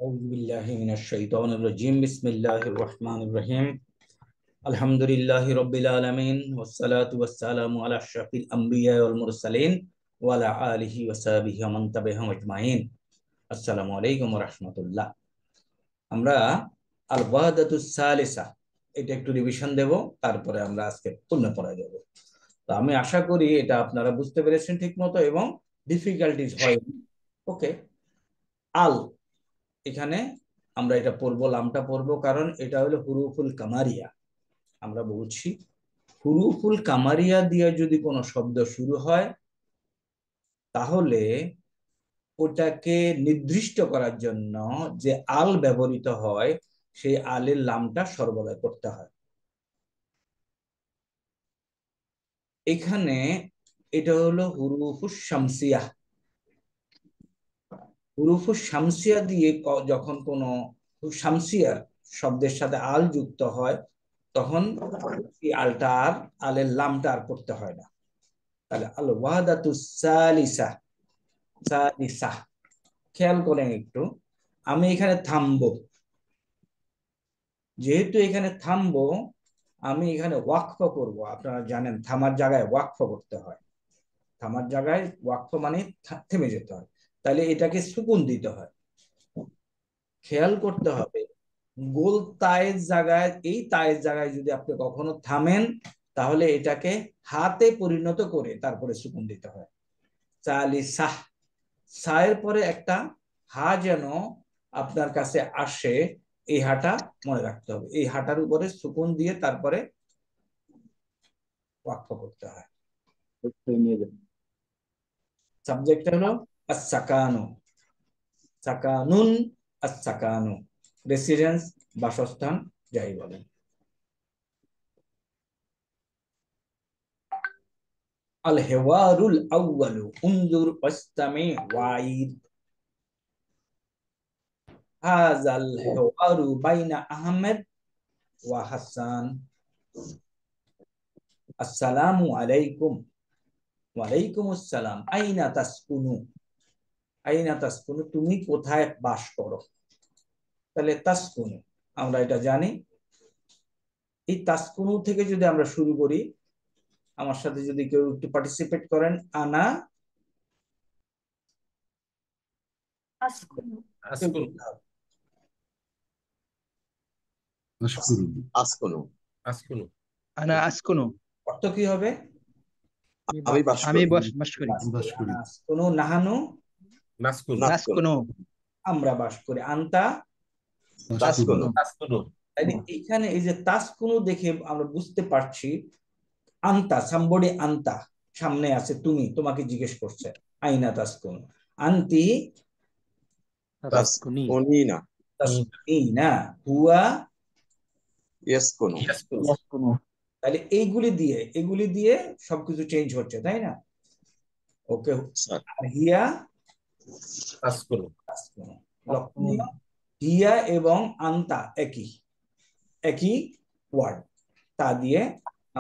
أعوذ بالله من الشيطان الرجيم بسم الله الرحمن الرحيم الحمد لله رب العالمين والصلاة والسلام على أشرف الأنبياء والمرسلين وعلى آله وصحبه ومن تبعهم أجمعين আসসালামু আলাইকুম ওয়া রাহমাতুল্লাহ। আমরা আল ওয়াহদাতুস সালিসা এটা একটু রিভিশন দেব, তারপরে আমরা আজকে পূর্ণ পড়ায় যাব। তো আমি আশা করি এটা আপনারা বুঝতে পেরেছেন ঠিক মতো এবং ডিফিকাল্টিজ হয়। ওকে, আল এখানে আমরা এটা পড়বো, লামটা পড়বো, কারণ এটা হলো হুরুফুল কামারিয়া। আমরা বলছি হুরুফুল কামারিয়া দিয়ে যদি কোনো শব্দ শুরু হয় তাহলে ওটাকে নির্দিষ্ট করার জন্য যে আল ব্যবহৃত হয় সেই আলের লামটা সর্বদা করতে হয়। এখানে এটা হলো হুরুফুস শামসিয়া। হুরুফুস শামসিয়া দিয়ে যখন কোনো শামসিয়া শব্দের সাথে আল যুক্ত হয় তখন এই আলটা আর আলের লামটা আর পড়তে হয় না। তাহলে আল ওয়াহদাতু সালিসা, সালিসা খেয়াল করেন একটু। আমি এখানে থামবো, যেহেতু এখানে থামবো আমি এখানে ওয়াকফ করব। আপনারা জানেন থামার জায়গায় ওয়াকফ করতে হয়। থামার জায়গায় ওয়াকফ মানে থেমে যেতে হয়। তাহলে এটাকে সুকুন দিতে হয়। খেয়াল করতে হবে গোল তায়ের জায়গায়, এই তায়ের জায়গায় যদি আপনি কখনো থামেন তাহলে এটাকে হাতে পরিণত করে তারপরে সুকুন দিতে হয়। সালিসাহ, সায়ের পরে একটা হা যেন আপনার কাছে আসে, এই হাটা মনে রাখতে হবে। এই হাটার উপরে সুকুন দিয়ে তারপরে ওয়াক্ফ করতে হয়। সাবজেক্ট হলো আস-সাকানু, সাকানুন, আস-সাকানু রেসিডেন্স, বাসস্থান, যাই বলেন। আল হেওয়ারুল আউয়ালু উনজুর ওয়াস্তামি ওয়াইদ। হাযাল হেওয়ারু বাইনা আহমেদ ওয়া হাসান। আসসালামু আলাইকুম। ওয়ালাইকুম আসসালাম। আইনা তাসকুনু, আইনা তাসকুনু তুমি কোথায় বাস করো। তাহলে তাসকুনু আমরা এটা জানি। এই তাসকুনু থেকে যদি আমরা শুরু করি, আমার সাথে যদি কেউ একটু পার্টিসিপেট করেন। আনা আসকুনু। কেউ আসকুন। বলতে হবে। أشكرك. আসকুন। আসকুন। আনা আসকুনু, অর্থ কি হবে? আমি বাস আমি করি। বাস করি। বাস করি। আনা আসকুনু, নাহানু নাসকুন। নাসকুন। নাসকুনু, আমরা বাস করি। আনতা, তাসকুন। তাসকুনু। নাসকুন। তাই এখানে এই যে তাসকুনু দেখে আমরা বুঝতে পারছি আনতা, সামবডি আনতা, সামনে আছে তুমি, তোমাকে জিজ্ঞেস করছে। আইনা তাসকুন, আনতি তাসকুনিনা। তাসকুনিনা, হুয়া। ইয়াসকুনু। ইয়াসকুন। ইয়াসকুনু। তাহলে এগুলি দিয়ে সবকিছু চেঞ্জ হচ্ছে, তাই না? ওকে। স্যার। আর হিয়া তাসকুন। তাসকুনু। লক্ষণীয়, হিয়া এবং আনতা একই একই ওয়ার্ড। তা দিয়ে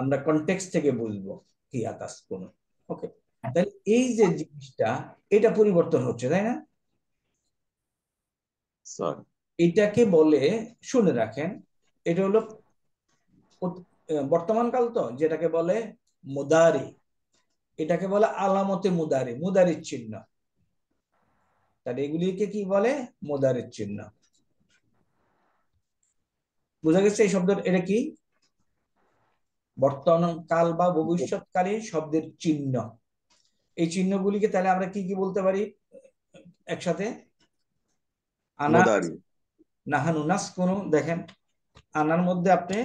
আমরা কনটেক্সট থেকে বুঝবো হিয়া তাসকুনু। ওকে, তাহলে এই যে জিনিসটা এটা পরিবর্তন হচ্ছে, তাই না? স্যার। এটাকে বলে, শুনে রাখেন, এটা হলো বর্তমান কাল, তো যেটাকে বলে মুদারি। এটাকে বলে আলামতে মুদারি, মুদারির চিহ্ন। তাহলে এগুলিকে কি বলে? মুদারির চিহ্ন। বোঝা গেছে এই শব্দ এটা কি? বর্তমান কাল বা ভবিষ্যৎকালীন শব্দের চিহ্ন। এই চিহ্নগুলিকে তাহলে আমরা কি কি বলতে পারি একসাথে? আনা, মুদারি। নাহানু, নাসকুনু। দেখেন আনার মধ্যে আপনি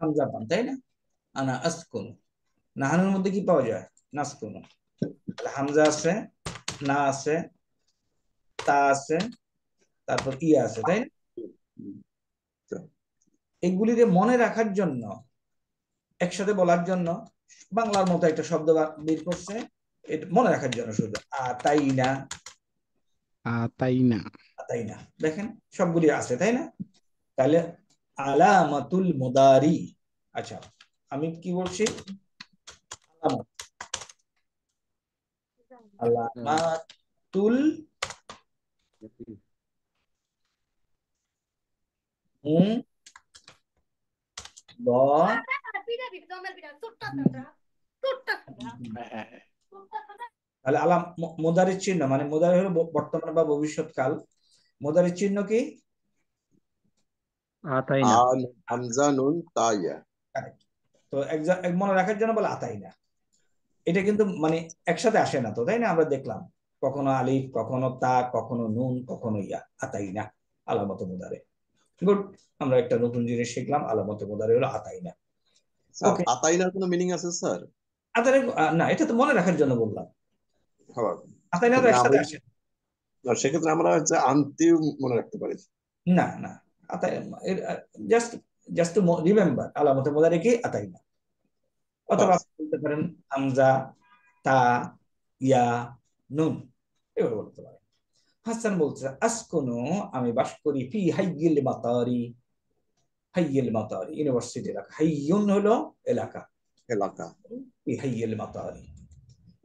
হামজা পান, তাই না? আনা আসকুনু। নাহানুর মধ্যে কি পাওয়া যায়? নাসকুনু। হামজা আছে, না আছে, তা আছে, তারপর ইয়া আছে, তাই না? এগুলিকে মনে রাখার জন্য, একসাথে বলার জন্য বাংলার মতো একটা শব্দ বের করছে, এটা মনে রাখার জন্য শুধু। তাই না, তাই না। তাই না। দেখেন সবগুলি আছে, তাই না? তাহলে আলামাতুল মুদারি। আচ্ছা, আমি কি বলছি? আলামাত, আলামাতুল হুম ব তাহলে আলাম মুদারির চিহ্ন, মানে মুদারি হলো বর্তমান বা ভবিষ্যৎকাল। মুদারির চিহ্ন কি? আতাইনা। হামজা নুন তা ইয়া। Correct. তো এক মনে রাখার জন্য বলে আতাই না। এটা কিন্তু মানে একসাথে আসে না তো, তাই না? আমরা দেখলাম কখনো আলিফ, কখনো তা, কখনো নুন, কখনো ইয়া। আতাই না আলামত মুদারে। গুড, আমরা একটা নতুন জিনিস শিখলাম, আলামত মুদারে হলো আতাই না। স্যার ওকে, আতাইনার কোনো মিনিং আছে স্যার? আতাই না, এটা তো মনে রাখার জন্য বললাম। খাবার আতাই না তো না একসাথে আমরা, আসে সেক্ষেত্রে আমরা হচ্ছে আনতেও মনে রাখতে পারি। না। না, আতাই জাস্ট জাস্ট টু রিমেম্বার আলামত মুদারে কি? আতাই না। অথবা আপনি বলতে পারেন হামজা, তা, ইয়া, নুন, এভাবে বলতে পারেন। হাসান বলছে আসকুনু, আমি বাস করি, ফি হাইয়িল মাতারি। হাইয়িল মাতারি ইউনিভার্সিটি এলাকা, হাইয়ুন হলো এলাকা, এলাকা। ফি হাইয়িল মাতারি।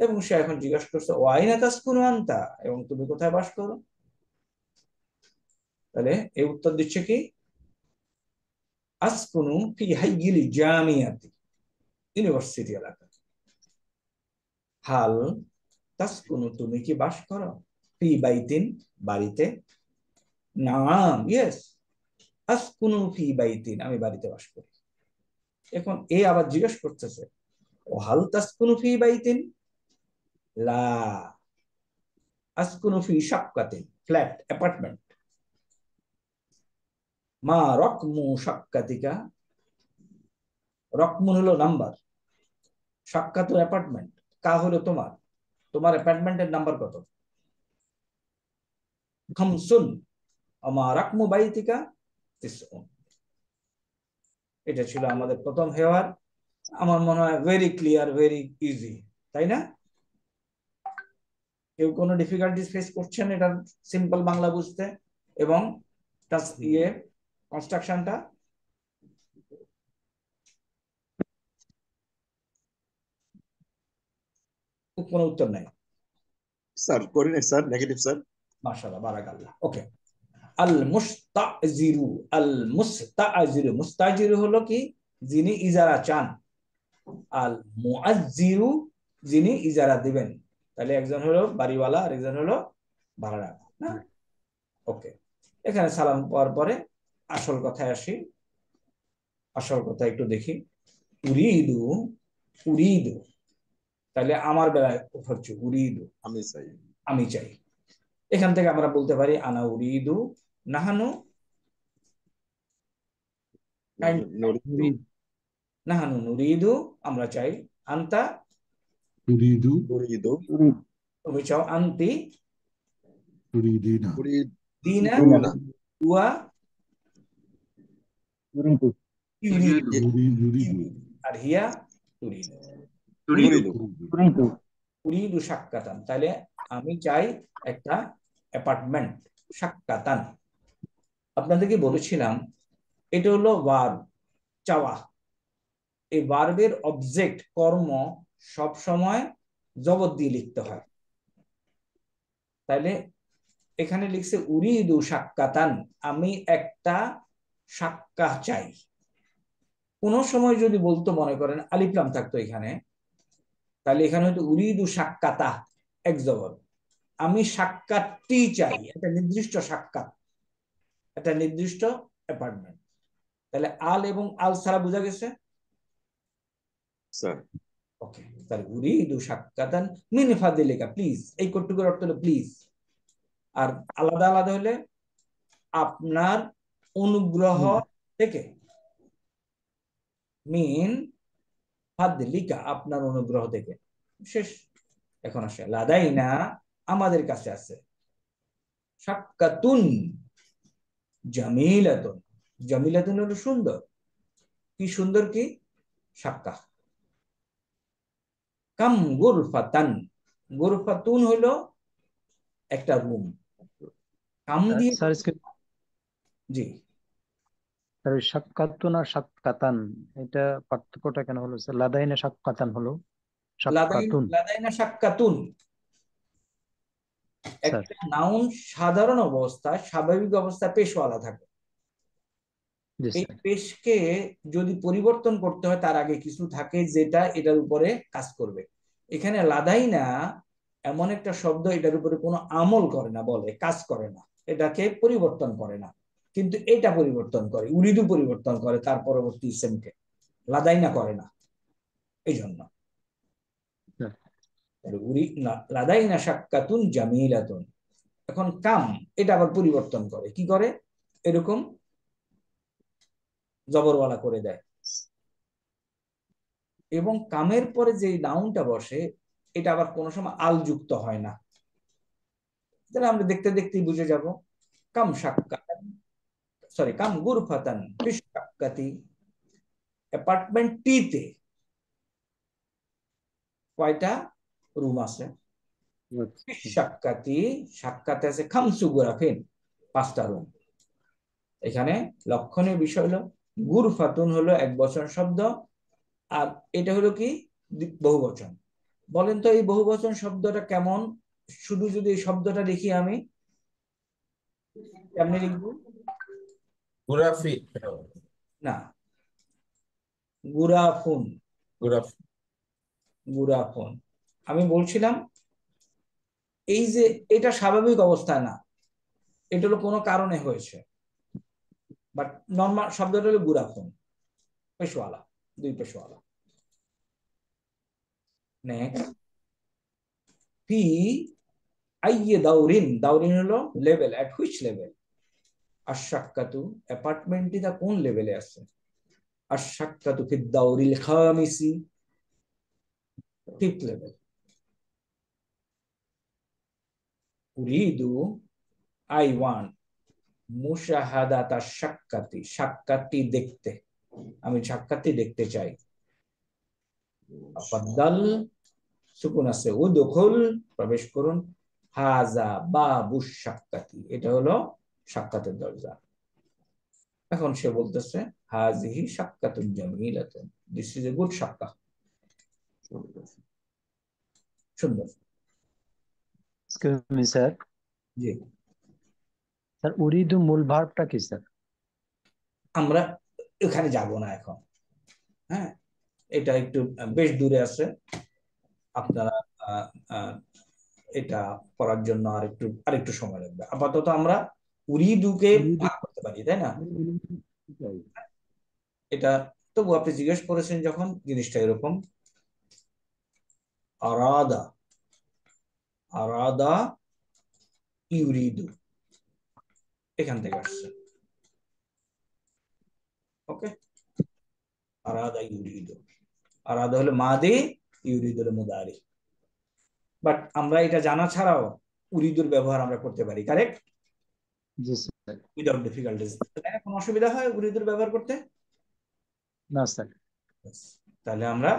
এবং সে এখন জিজ্ঞাসা করছে ওয়াইনা তাসকুনু আনতা, এবং তুমি কোথায় বাস করো? তাহলে এই উত্তর দিচ্ছে কি? আসকুনু ফি হাইয়িল জামিয়াতি, ইউনিভার্সিটি এলাকা। হাল তাসকুনু, তুমি কি বাস করো? ফি বাইতিন, বাড়িতে। নাম, ইয়েস, আসকুনু ফি বাইতিন, আমি বাড়িতে বাস করি। এখন এ আবার জিজ্ঞেস করতেছে ও হাল তাসকুনু ফি বাইতিন, লা আসকুনু ফি শাক্কাতিন, ফ্ল্যাট, অ্যাপার্টমেন্ট। মা রকমু শাক্কাতিকা, রকমুন হলো নাম্বার, শাক্কাতু অ্যাপার্টমেন্ট, কা হলো তোমার, তোমার অ্যাপার্টমেন্টের নাম্বার কত? খামসুন, আমা রাকমু বাইতিকা তিসউন। এটা ছিল আমাদের প্রথম হেওয়ার। আমার মনে হয় ভেরি ক্লিয়ার, ভেরি ইজি, তাই না? কেউ কোনো ডিফিকাল্টিজ ফেস করছেন এটা সিম্পল বাংলা বুঝতে এবং কনস্ট্রাকশনটা? কোনো উত্তর নাই? স্যার করি না স্যার, নেগেটিভ স্যার। মাশাআল্লাহ, বারাকাল্লাহ। ওকে, আল মুস্তাজিরু, আল মুস্তাজিরু, মুস্তাজিরু হলো কি? যিনি ইজারা চান। আল মুআজ্জিরু, যিনি ইজারা দিবেন। তাহলে একজন হলো বাড়িওয়ালা আর একজন হলো ভাড়া না? ওকে, এখানে সালাম পাওয়ার পরে আসল কথায় আসি। আসল কথা একটু দেখি। উরিদু, উরিদু, তাহলে আমার বেলায় হচ্ছে উরিদু, আমি চাই। আমি চাই। এখান থেকে আমরা বলতে পারি আনা উরিদু, নাহানু, নুরিদু। নাহানু নুরিদু, আমরা চাই। আন্তা, তুরিদু। নুরিদু। তুমি চাও। আন্তি, তুরিদিনা। দিনা, নুরিদুনা। উয়া, ইউরিদু, ইউরিদু। আর হিয়া তুরিদু। নুরিদু। উরিদু সাক্কাতান, তাহলে আমি চাই একটা অ্যাপার্টমেন্ট। সাক্কাতান, আপনাদেরকে বলেছিলাম এটা হলো ভার্ব, চাওয়া। এই ভার্বের অবজেক্ট, কর্ম সব সময় জবর দিয়ে লিখতে হয়। তাহলে এখানে লিখছে উরিদু সাক্কাতান, আমি একটা সাক্কা চাই। কোন সময় যদি বলতো, মনে করেন আলিফ লাম থাকতো এখানে, তাহলে এখানে হয়তো উরিদু সাক্কাতা, এক জবর। আমি সাক্ষাৎটি চাই, একটা নির্দিষ্ট সাক্ষাৎ, একটা নির্দিষ্ট অ্যাপার্টমেন্ট। তাহলে আল এবং আল ছাড়া বোঝা গেছে? স্যার ওকে, তাহলে উরিদু সাক্কাতান মিন ফাদিলিকা, প্লিজ, এই কটুকুর অর্থ হলো প্লিজ। আর আলাদা আলাদা হলে আপনার অনুগ্রহ থেকে, মিন ফাদলিকা, আপনার অনুগ্রহ থেকে, শেষ। এখন আসে লাদাইনা, আমাদের কাছে আছে। সাক্কাতুন জামিলাতুন, জামিলাতুন হলো সুন্দর। কি সুন্দর? কি সাক্কা। কাম গুরফাতান, গুরফাতুন হলো একটা রুম। কাম দিয়ে, স্যার জি, স্যার সাক্কাতুন আর সাক্কাতান, এটা পার্থক্যটা কেন হলো স্যার? লাদাইনে সাক্কাতান হলো, সাক্কাতুন। লাদাইনা সাক্কাতুন, স্যার একটা নাউন সাধারণ অবস্থায় স্বাভাবিক অবস্থায় পেশওয়ালা থাকে। জি এই স্যার পেশকে যদি পরিবর্তন করতে হয় তার আগে কিছু থাকে যেটা এটার উপরে কাজ করবে। এখানে লাদাইনা এমন একটা শব্দ, এটার উপরে কোনো আমল করে না, বলে কাজ করে না, এটাকে পরিবর্তন করে না, কিন্তু এটা পরিবর্তন করে, উরিদু পরিবর্তন করে তার পরবর্তী ইসেমকে, লাদাইনা করে না। এই জন্য স্যার লাদাইনা শাক্কাতুন জামিলাতুন। এখন কাম এটা আবার পরিবর্তন করে, কি করে, এরকম জবরওয়ালা করে দেয়। এবং কামের পরে যে নাউনটা বসে এটা আবার কোনো সময় আল যুক্ত হয় না, তাহলে আমরা দেখতে দেখতেই বুঝে যাব। কাম শাক্কাতান, সরি, কাম গুরফাতান ফিশ শাক্কাতি, অ্যাপার্টমেন্ট টি তে কয়টা রুম আছে? ফিশ শাক্কাতি, শাক্কাতে আছে খামসু গুরাফিন, 5টা রুম। এখানে লক্ষণীয় বিষয় হলো গুরফাতুন হলো এক বচন শব্দ, আর এটা হলো কি বহুবচন। বলেন তো এই বহুবচন শব্দটা কেমন? শুধু যদি এই শব্দটা লিখি আমি, কেমনে লিখবো? গুরাফি না, গুরাফুন, গুরাফি গুরাফুন। আমি বলছিলাম এই যে এটা স্বাভাবিক অবস্থায় না, এটা হলো কোনো কারণে হয়েছে, বাট নর্মাল শব্দটা হলো গুরাফুন, পেশওয়ালা, 2 পেশওয়ালা। নেক্সট, ফি আইয়ে দাউরিন, দাউরিন হলো লেভেল, এট হুইচ লেভেল। আশাক্কাতু, অ্যাপার্টমেন্টটা কোন লেভেলে আছে? আশাক্কাতু ফি দাউরিল খামিসি, 5th লেভেল। উরিদু, আই ওয়ান্ট, মুশাহাদাতা সাক্কাতি, সাক্কাতি দেখতে, আমি সাক্কাতি দেখতে চাই। আফাদ্দাল, সুকুন আছে, উদখুল, প্রবেশ করুন। হাজা বাবু সাক্কাতি, এটা হলো সাক্কাতের দরজা। এখন সে বলতেছে হাজিহি সাক্কাতুন জামিলাতুন, দিস ইজ এ গুড সাক্কা, সুন্দর। এক্সকিউজ মি স্যার, জি, স্যার উরিদু মূল ভার্বটা কি স্যার? আমরা এখানে যাব না এখন, হ্যাঁ, এটা একটু বেশ দূরে আছে, আপনারা আহ, আহ, এটা করার জন্য আরেকটু সময় লাগবে। আপাতত আমরা উরিদুকে ভাগ করতে পারি, তাই না? এটা তবু আপনি জিজ্ঞেস করেছেন যখন, জিনিসটা এরকম। আরাদা, আরাদা ইউরিদু, এখান থেকে আসছে। ওকে, আরাদা ইউরিদু, আরাদা হলো মাদি, ইউরিদু হলো মুদারি। বাট আমরা এটা জানা ছাড়াও উরিদুর ব্যবহার আমরা করতে পারি, কারেক্ট, জি স্যার। Without difficulties. কোনো অসুবিধা হয় উরিদুর ব্যবহার করতে? না স্যার। তাহলে আমরা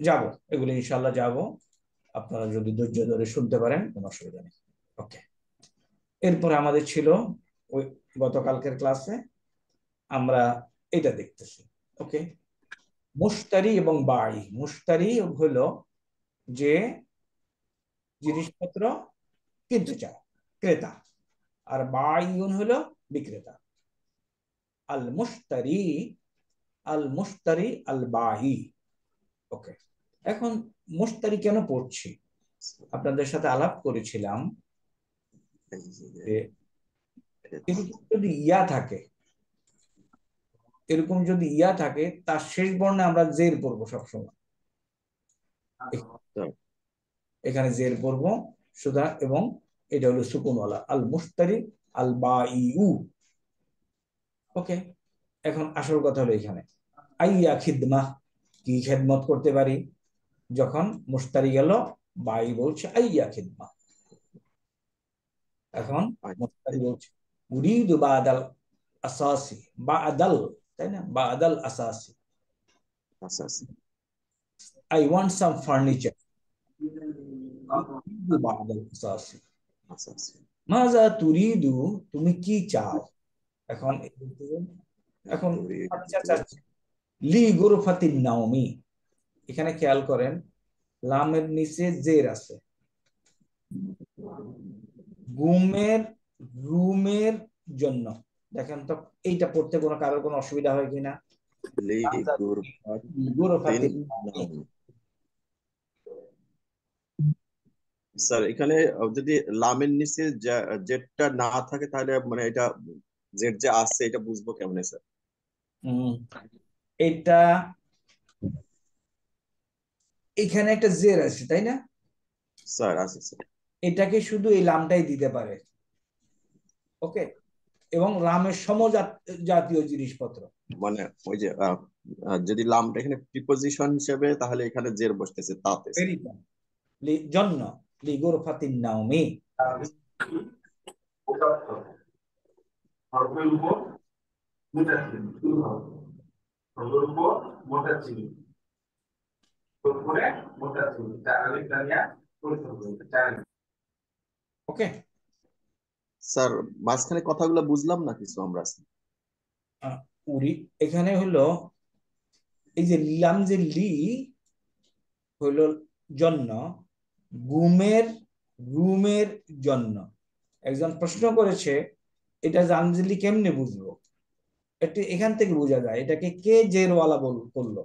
যাব, এগুলো ইনশাল্লাহ যাব, আপনারা যদি ধৈর্য ধরে শুনতে পারেন কোনো অসুবিধা নেই। ওকে, এরপরে আমাদের ছিল ওই গতকালকের ক্লাসে আমরা এটা দেখতেছি। ওকে, মুশতারি এবং বাড়ি। মুশতারি হলো যে জিনিসপত্র কিনতে চায়, ক্রেতা, আর বাইউন হলো বিক্রেতা। আল মুশতারি, আল মুশতারি আল বাই। ওকে, এখন মুশতারি কেন পড়ছি? আপনাদের সাথে আলাপ করেছিলাম যে এরকম যদি ইয়া থাকে, এরকম যদি ইয়া থাকে তার শেষ বর্ণে আমরা জের পড়বো সবসময়, এখানে জের পড়বো সুতরাং, এবং এটা হলো সুকুনওয়ালা, আল মুশতারি আল বাইউ। ওকে, এখন আসল কথা হলো এখানে আইয়া খিদমা, কি খেদমত করতে পারি? যখন মুশতারি গেল, বাই বলছে আইয়া খিদমা। এখন মুশতারি বলছে উরিদু বাদাল আসাসি, বাদাল, তাই না, Badal আসাসি, I want some furniture, Badal আসাসি। মাজা তুরিদু, তুমি কি চাও? এখন এখন ফার্নিচার চাচ্ছি। লি গুরফাতিন নাওমি, এখানে খেয়াল করেন লামের নিচে জের আছে, গুমের রুমের জন্য। দেখেন তো এইটা পড়তে কারোর কোনো অসুবিধা হয় কিনা? গুরফাতিন নাউম। স্যার এখানে যদি লামের নিচে জেডটা না থাকে তাহলে মানে এটা জেড যে আছে এটা বুঝবো কেমনে স্যার? এটা এখানে একটা জের আছে তাই না? স্যার আছে স্যার। এটাকে শুধু এই লামটাই দিতে পারে। ওকে, এবং লামের সমজাতীয় জিনিসপত্র, মানে ওই যে যদি লামটা এখানে প্রিপোজিশন হিসেবে তাহলে এখানে জের বসতেছে তাতে স্যার। জন্য লিগুরফাতিন নাউমি। হরফের উপর মোটা চিনি শুরু হবে, হরফের উপর মোটা চিনি করে মোটা চিনি চার আলিফ দানিয়া করতে হবে চার। ওকে স্যার মাঝখানে কথাগুলো বুঝলাম না কিছু আমরা। উরি এখানে হলো এই যে লিলাম যে লি হলো জন্য, গুমের রুমের জন্য। একজন প্রশ্ন করেছে এটা জানজিলি কেমনে বুঝবো? এটা এখান থেকে বোঝা যায় এটাকে কে জেরওয়ালা করলো।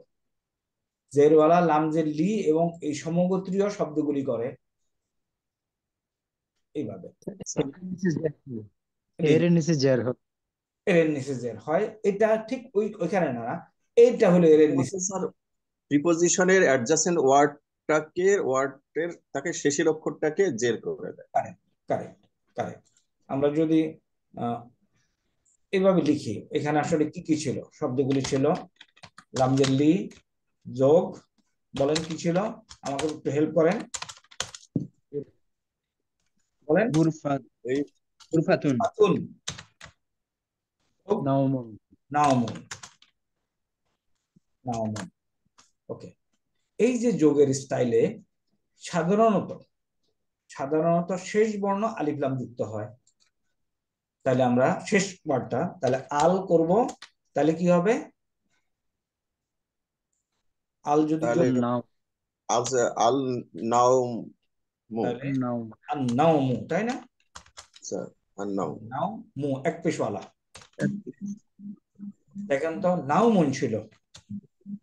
জেরওয়ালা লামজের লি এবং এই সমগোত্রীয় শব্দগুলি করে এইভাবে। এর নিচে জের হয়, এর নিচে জের হয়, এটা ঠিক ওইখানে না, এইটা হলো এর নিচে। স্যার প্রিপোজিশনের অ্যাডজাসেন্ট ওয়ার্ডের তাকে শেষের অক্ষরটাকে জের করে দেয়। Correct correct correct. আমরা যদি এইভাবে লিখি, এখানে আসলে কি কি ছিল? শব্দগুলি ছিল লামজের লি যোগ, বলেন কি ছিল? আমাকে একটু হেল্প করেন, বলেন। এই গুরফাতুন নাউমুন। নাউমুন নাউমুন। ওকে, এই যে যোগের স্টাইলে সাধারণত শেষ বর্ণ আলিফ লাম যুক্ত হয়। তাহলে আমরা শেষ ওয়ার্ডটা তাহলে আল করব, তাহলে কি হবে? আল যদি তাহলে আল নাউম নাউমু, তাই না? স্যার আর নাউম নাউমু এক পেশওয়ালা। দেখেন তো নাউমুন ছিল,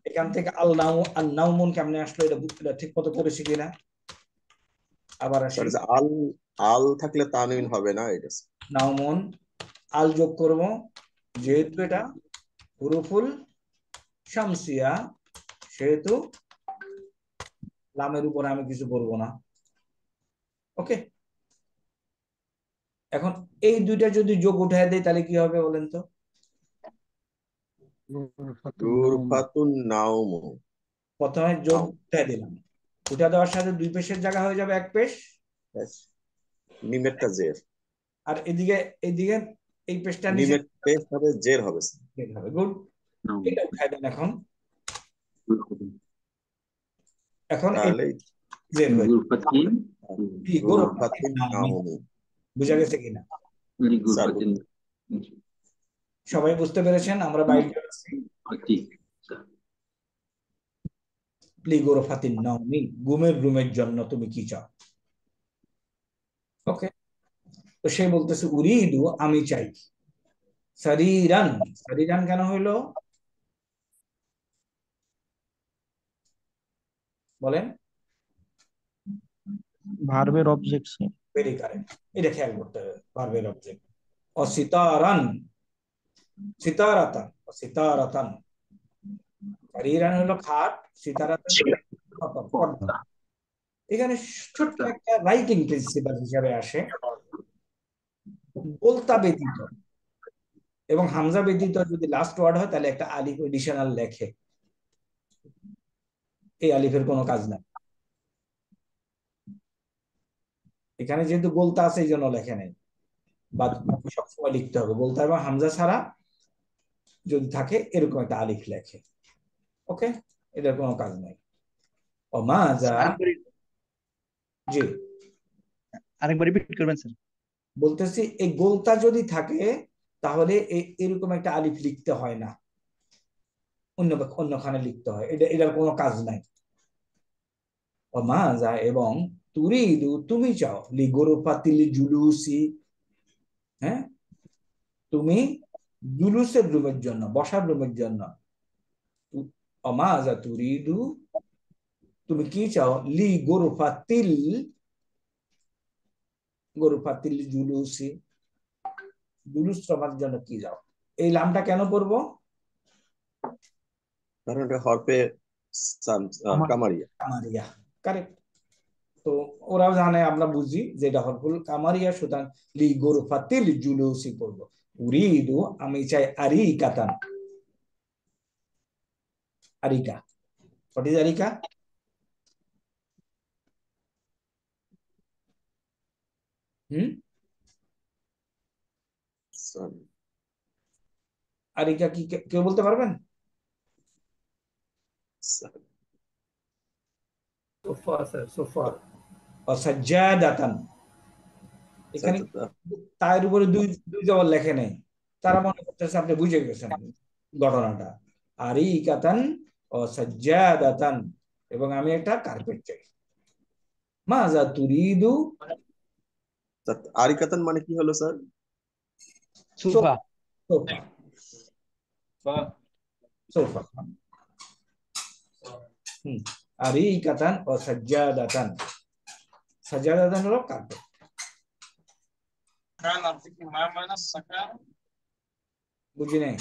এখান থেকে আল নাউমুন কেমনে আসলো? এটা ঠিক মতো করেছি কিনা? আবার আসি, আল আল থাকলে তানউইন হবে না এটা। নাউমুন আল যোগ করব, যেহেতু এটা হুরুফুল শামসিয়া সেহেতু লামের উপরে আমি কিছু বলবো না। ওকে, এখন এই দুইটা যদি যোগ উঠায় দেয় তাহলে কি হবে বলেন তো? গুরফাতুন নাউম। প্রথমে যোগ উঠায় দিলাম, উঠা দেওয়ার সাথে দুই পেশের জায়গা হয়ে যাবে এক পেশ, মিমেরটা জের, আর এদিকে এই পেশটা নিচে মিমের পেশ হবে জের হবে। গুড, এটা উঠায় দেন এখন। এখন তাহলে জের হয়ে গুরফাতুন নাউম। বুঝা গেছে কিনা? সবাই বুঝতে পেরেছেন? আমরা বাইরে লিগুরফাতিন নাউমি, গুমের রুমের জন্য তুমি কি চাও? ওকে, তো সে বলতেছে উরিদু আমি চাই, সারিরান। সারিরান কেন হইলো বলেন? ভার্বের অবজেক্ট। ভেরি কারেক্ট, এটা খেয়াল করতে হবে, ভার্বের অবজেক্ট। অসিতারান, সিতারাতান, সিতারাতান। সারিরান হলো খাট, সিতারাতান পর্দা। এখানে ছোট্ট একটা রাইটিং প্রিন্সিপাল হিসাবে আসে, গোলতা ব্যতীত এবং হামজা ব্যতীত যদি লাস্ট ওয়ার্ড হয় তাহলে একটা আলিফ এডিশনাল লেখে। এই আলিফের কোনো কাজ নাই এখানে, যেহেতু গোলতা আছে এই জন্য লেখে নাই, বা সবসময় লিখতে হবে গোলতা এবং হামজা ছাড়া যদি থাকে এরকম একটা আলিফ লেখে। ওকে, এটার কোনো কাজ নাই। ও মা যা, জি আরেকবার রিপিট করবেন স্যার? বলতেছি এই গোলতা যদি থাকে তাহলে এরকম একটা আলিফ লিখতে হয় না, অন্যখানে লিখতে হয়, এটার কোনো কাজ নাই। ও মা যা এবং তুরিদু তুমি চাও, লি গোরফাতিল জুলুসি, হ্যাঁ তুমি জুলুসের রুমের জন্য, বসার রুমের জন্য। অমাজা তুরিদু তুমি কি চাও, লি গোরফাতিল জুলুসি, জুলুস সবার জন্য কি যাও। এই লামটা কেন করব? কারণ এটা হরফে কামারিয়া। কামারিয়া, কারেক্ট। তো ওরাও জানে, আমরা বুঝি যে এটা হরফুল কামারিয়া, সুতরাং লি গোরফাতিল জুলুসি করব। উরিদু আমি চাই আরিকাতান, আরিকা। হোয়াট ইজ আরিকা? আরিকা কি কেউ বলতে পারবেন? Sofa sir, sofa. সাজ্জাদাতান, এখানে তার উপরে দুই দুই জবর লেখে নেই, তারা মনে করতেছে আপনি বুঝে গেছেন ঘটনাটা। আরিকাতান ও সাজ্জাদাতান, এবং আমি একটা কার্পেট চাই। মাজা তুরিদু, আরিকাতান মানে কি হলো স্যার? সোফা। Sofa, sofa. আরিকাতান ও সাজ্জাদাতান, সাজ্জাদাতান হলো কার্পেট। বুঝি নাই?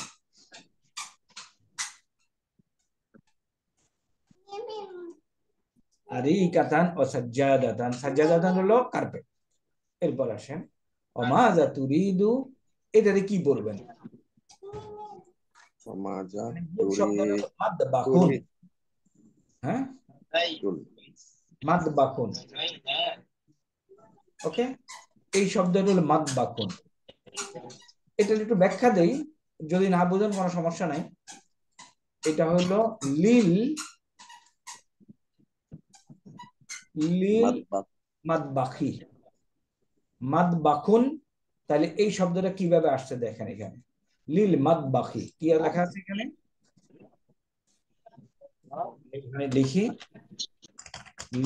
আরিকাতান ও সাজ্জাদাতান, সাজ্জাদাতান হলো কার্পেট। এরপর আসেন অমাজা তুরিদু, এটাতে কি বলবেন? মাজা মাদবাকুন, হ্যাঁ মাদবাকুন, ওকে। এই শব্দটা হলো মাদবাকুন। এটা একটু ব্যাখ্যা দেই, যদি না বুঝেন কোনো সমস্যা নাই। এটা হলো লিল লিল মাদবাখি, মাদবাকুন। তাহলে এই শব্দটা কিভাবে আসছে দেখেন এখানে, লিল মাদবাখি কি লেখা আছে এখানে, এখানে লিখি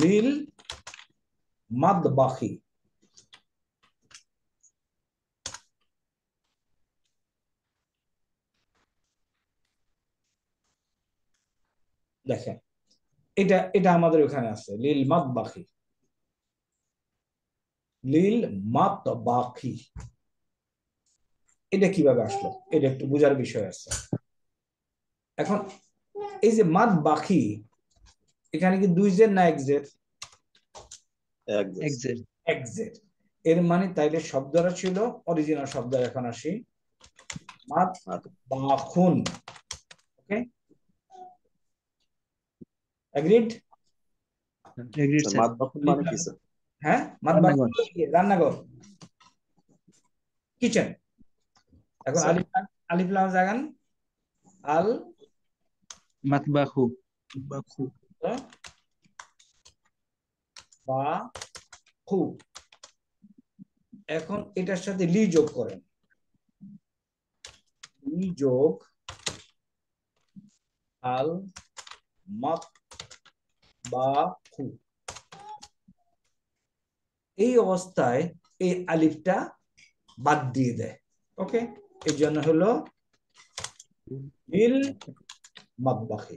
লিল মাদবাখি। দেখেন এটা এটা আমাদের ওখানে আছে, লিল মাদবাখি, লিল মাদবাখি। এটা কিভাবে আসলো, এটা একটু বোঝার বিষয় আছে। এখন এই যে মাদবাখি, এখানে কি দুই জের না এক জের? এক জের। এর মানে তাইলে শব্দটা ছিল অরিজিনাল শব্দ। এখন আসি মাদবাখুন, ওকে, এগ্রিড? মাদবাখুন মানে কি স্যার? হ্যাঁ, মাদবাখুন রান্নাঘর, কিচেন। এখন আলিফ লাম জাগান, আল মাতবাখু, বা খু। এখন এটার সাথে লি যোগ করেন, লি যোগ আল মাত বা খু। এই অবস্থায় এই আলিফটা বাদ দিয়ে দেয়, ওকে। এই জন্য হলো লিল মাতবাখি,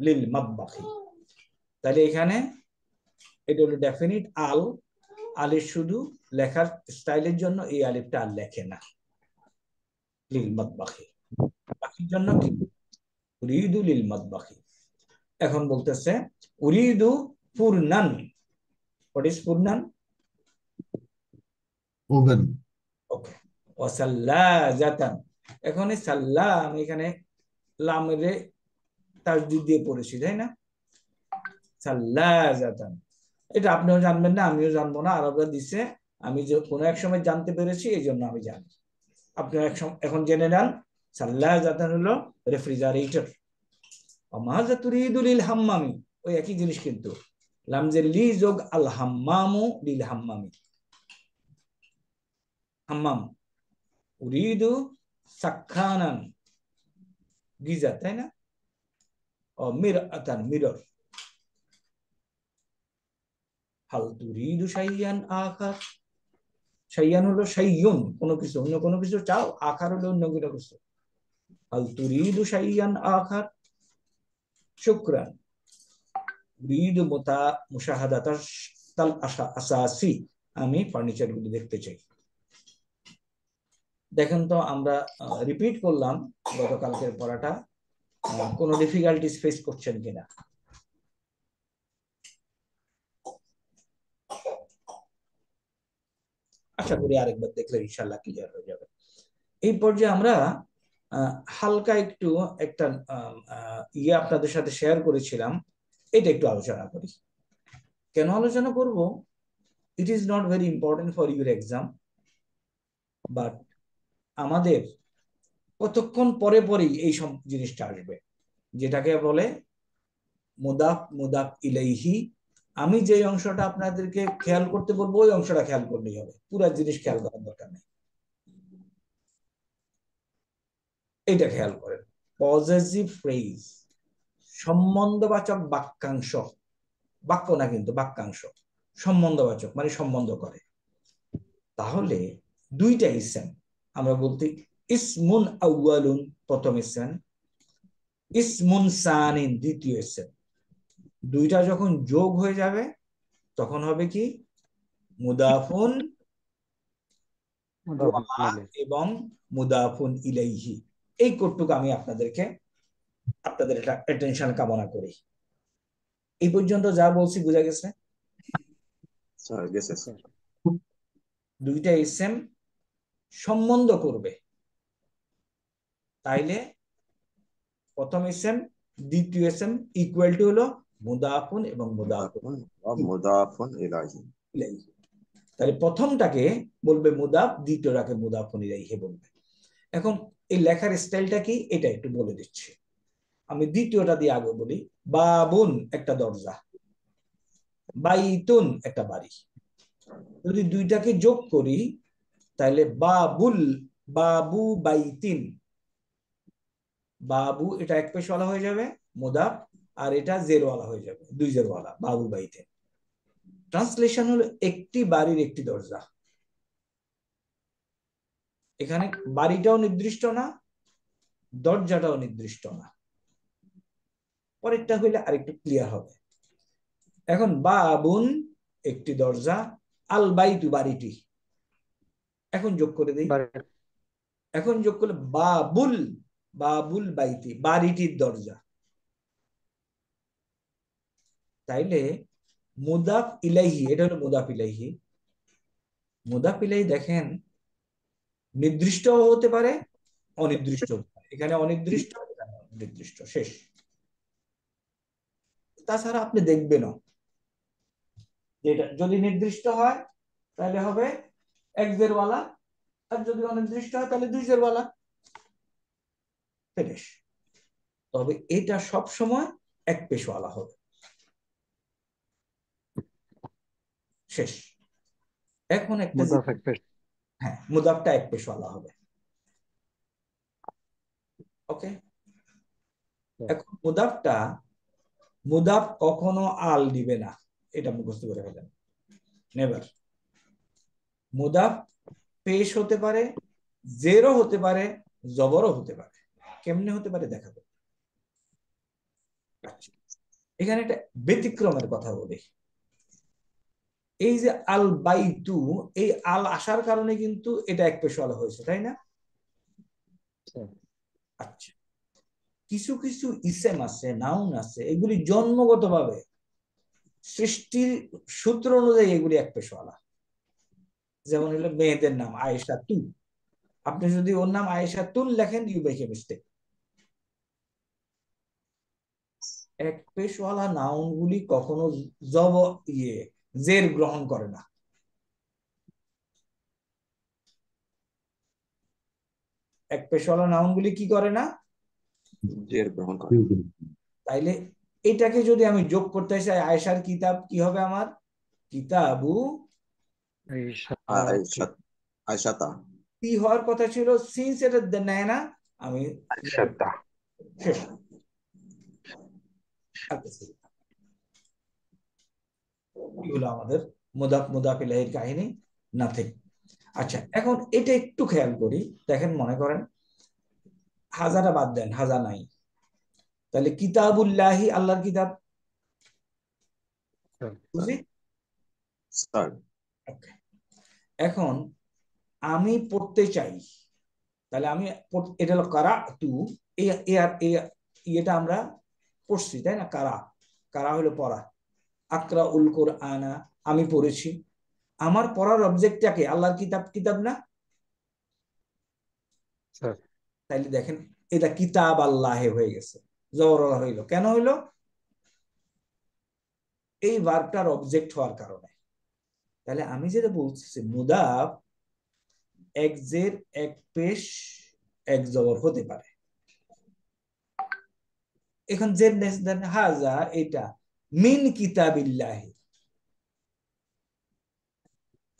লিল মাতবাখি। তাহলে এখানে এটা হলো ডেফিনিট আল, আলের শুধু লেখার স্টাইলের জন্য এই আলিফটা আর লেখে না, লিল মাতবাখি। বাকির জন্য কি উরিদু লিল মাতবাখি। এখন বলতেছে উরিদু ফুরনান। হোয়াট ইজ ফুরনান? ওভেন। ওকে। ওয়াসাল্লাজাতান, এখন এই সাল্লা আমি এখানে লামের তাসদিদ দিয়ে পড়েছি, তাই না? সাল্লাজাতান, এটা আপনিও জানবেন না, আমিও জানবো না, আরবরা দিছে, আমি যে কোনো এক সময় জানতে পেরেছি, এই জন্য আমি জানি। আপনারা এখন জেনে নেন, সাল্লাজাতান হলো রেফ্রিজারেটর। মাযা তুরিদু লিল হাম্মামি, ওই একই জিনিস কিন্তু, লামজে লি যোগ আল হাম্মামু লিল হাম্মামি, হাম্মাম। উরিদু সাক্খানান, গিজার, তাই না? মিরআতান মিরর। হাল তুরিদু শাইয়ান আখার, শাইয়ান হলো শাইয়ুন কোনো কিছু, অন্য কোনো কিছু চাও, আখার হলো অন্য কোনো কিছু। হাল তুরিদু শাইয়ান আখার, শুকরান। উরিদু মুশাহাদাতাল আসাসি, আমি ফার্নিচার গুলো দেখতে চাই। দেখেন তো আমরা রিপিট করলাম গতকালকের পড়াটা, কোনো ডিফিকাল্টিস ফেস করছেন কিনা? আশা করি আরেকবার দেখলে ইনশাআল্লাহ ক্লিয়ার হয়ে যাবে। এই পর্যায়ে আমরা হালকা একটু একটা আপনাদের সাথে শেয়ার করেছিলাম, এটা একটু আলোচনা করি। কেন আলোচনা করব? It is not very important for your exam, but আমাদের কতক্ষণ পরে পরেই এই সব জিনিসটা আসবে, যেটাকে বলে মুদাফ মুদাফ ইলাইহি। আমি যে অংশটা আপনাদেরকে খেয়াল করতে বলবো ওই অংশটা খেয়াল করলেই হবে, পুরো জিনিস খেয়াল করার দরকার নেই। এটা খেয়াল করেন, পজেসিভ ফ্রেজ, সম্বন্ধবাচক বাক্যাংশ, বাক্য না কিন্তু বাক্যাংশ, সম্বন্ধবাচক মানে সম্বন্ধ করে। তাহলে দুইটা ইসেম আমরা বলতে, ইসমুন আউয়ালুন প্রথম ইসেম, ইসমুন সানিন দ্বিতীয় ইসেম। দুইটা যখন যোগ হয়ে যাবে তখন হবে কি? মুদাফুন এবং মুদাফুন ইলাইহি। এই কোডটুকু আমি আপনাদের একটা অ্যাটেনশন কামনা করি। এই পর্যন্ত যা বলছি বুঝা গেছে? দুইটা ইসেম সম্বন্ধ করবে, তাইলে প্রথম ইসেম দ্বিতীয় ইসেম ইকুয়াল টু হলো মুদাফুন এবং মুদাফুন ইলাইহি। তাহলে প্রথমটাকে বলবে মুদাফ, দ্বিতীয়টাকে মুদাফুন ইলাইহি বলবে। এখন এই লেখার স্টাইলটা কি এটা একটু বলে দিচ্ছি। আমি দ্বিতীয়টা দিয়ে আগে বলি। বাবুন একটা দরজা, বাইতুন একটা বাড়ি। যদি দুইটাকে যোগ করি তাহলে বাবু বাইতিন, বাবু এটা এক পেশওয়ালা হয়ে যাবে মুদাফ, আর এটা জেরওয়ালা হয়ে যাবে, দুই জেরওয়ালা, বাবু বাইতিন। ট্রান্সলেশন হলো একটি বাড়ির একটি দরজা। এখানে বাড়িটাও নির্দিষ্ট না, দরজাটাও নির্দিষ্ট না। পরেরটা হইলে আরেকটু ক্লিয়ার হবে। এখন বাবুন একটি দরজা, আল বাইতু বাড়িটি। এখন যোগ করে দিই, এখন যোগ করলে বাবুল বাইতি বাড়িটির দরজা। তাইলে মুদাফ ইলাইহি, এটা হলো মুদাফ ইলাইহি। মুদাফ ইলাইহি দেখেন নির্দিষ্ট হতে পারে, অনির্দিষ্ট হতে পারে। এখানে অনির্দিষ্ট, এখানে নির্দিষ্ট, শেষ। তাছাড়া আপনি দেখবেন যেটা যদি নির্দিষ্ট হয় তাহলে হবে এক জেরওয়ালা, আর যদি অনির্দিষ্ট হয় তাহলে দুই জেরওয়ালা। ফিনিশ। তবে এটা সব সময় এক পেশওয়ালা হবে, শেষ। এখন একটা হ্যাঁ, মুদাফটা এক পেশওয়ালা হবে। ওকে, এখন মুদাফ কখনো আল দিবে না, এটা মুখস্থ করে ফেলেন। নেভার। মুদাফ পেশ হতে পারে, জেরও হতে পারে, জবরও হতে পারে। কেমনে হতে পারে দেখাবো। এখানে একটা ব্যতিক্রমের কথা বলি। এই যে আল বাইতু, এই আল আসার কারণে কিন্তু এটা এক পেশওয়ালা হয়েছে, তাই না? আচ্ছা, কিছু কিছু ইসেম আছে, নাউন আছে, এগুলি জন্মগতভাবে সৃষ্টির সূত্র অনুযায়ী এগুলি এক পেশওয়ালা। যেমন হলো মেয়েদের নাম আয়েশা তু, আপনি যদি ওর নাম আয়েশা তুল লেখেন, ইউ মেক এ মিস্টেক। এক পেশওয়ালা নাউন গুলি কখনো জের গ্রহণ করে না। এক পেশওয়ালা নাউন গুলি কি করে না? জের গ্রহণ করে। তাইলে এটাকে যদি আমি যোগ করতে চাই, আয়েশার কিতাব কি হবে আমার? কিতাবু আয়েশাতা। কি হওয়ার কথা ছিল? সিন্স এটা নেয় না, আমি শেষ। এগুলো আমাদের মুদাফ মুদাফ ইলাইহির কাহিনী, নাথিং। আচ্ছা, এখন এটা একটু খেয়াল করি। দেখেন, মনে করেন হাজাটা বাদ দেন, হাজা নাই, তাহলে কিতাবুল্লাহি আল্লাহর কিতাব, বুঝি? Sir Okay. এখন আমি পড়তে চাই, তাহলে আমি এটা হলো কারা তু, এটা আমরা পড়ছি, তাই না? কারা, কারা হলো পড়া। আকরা উল কোরআনা, আমি পড়েছি। আমার পড়ার অবজেক্টটাকে আল্লাহর কিতাব, কিতাব না? তাইলে দেখেন এটা কিতাব আল্লাহে হয়ে গেছে, জবর হইল। কেন হইলো? এই ভার্বটার অবজেক্ট হওয়ার কারণে। তাহলে আমি যেটা বলছি, মুদাফ এক জের এক পেশ এক জবর হতে পারে। এখন জের দেন হাজা, এটা মিন কিতাবিল্লাহি,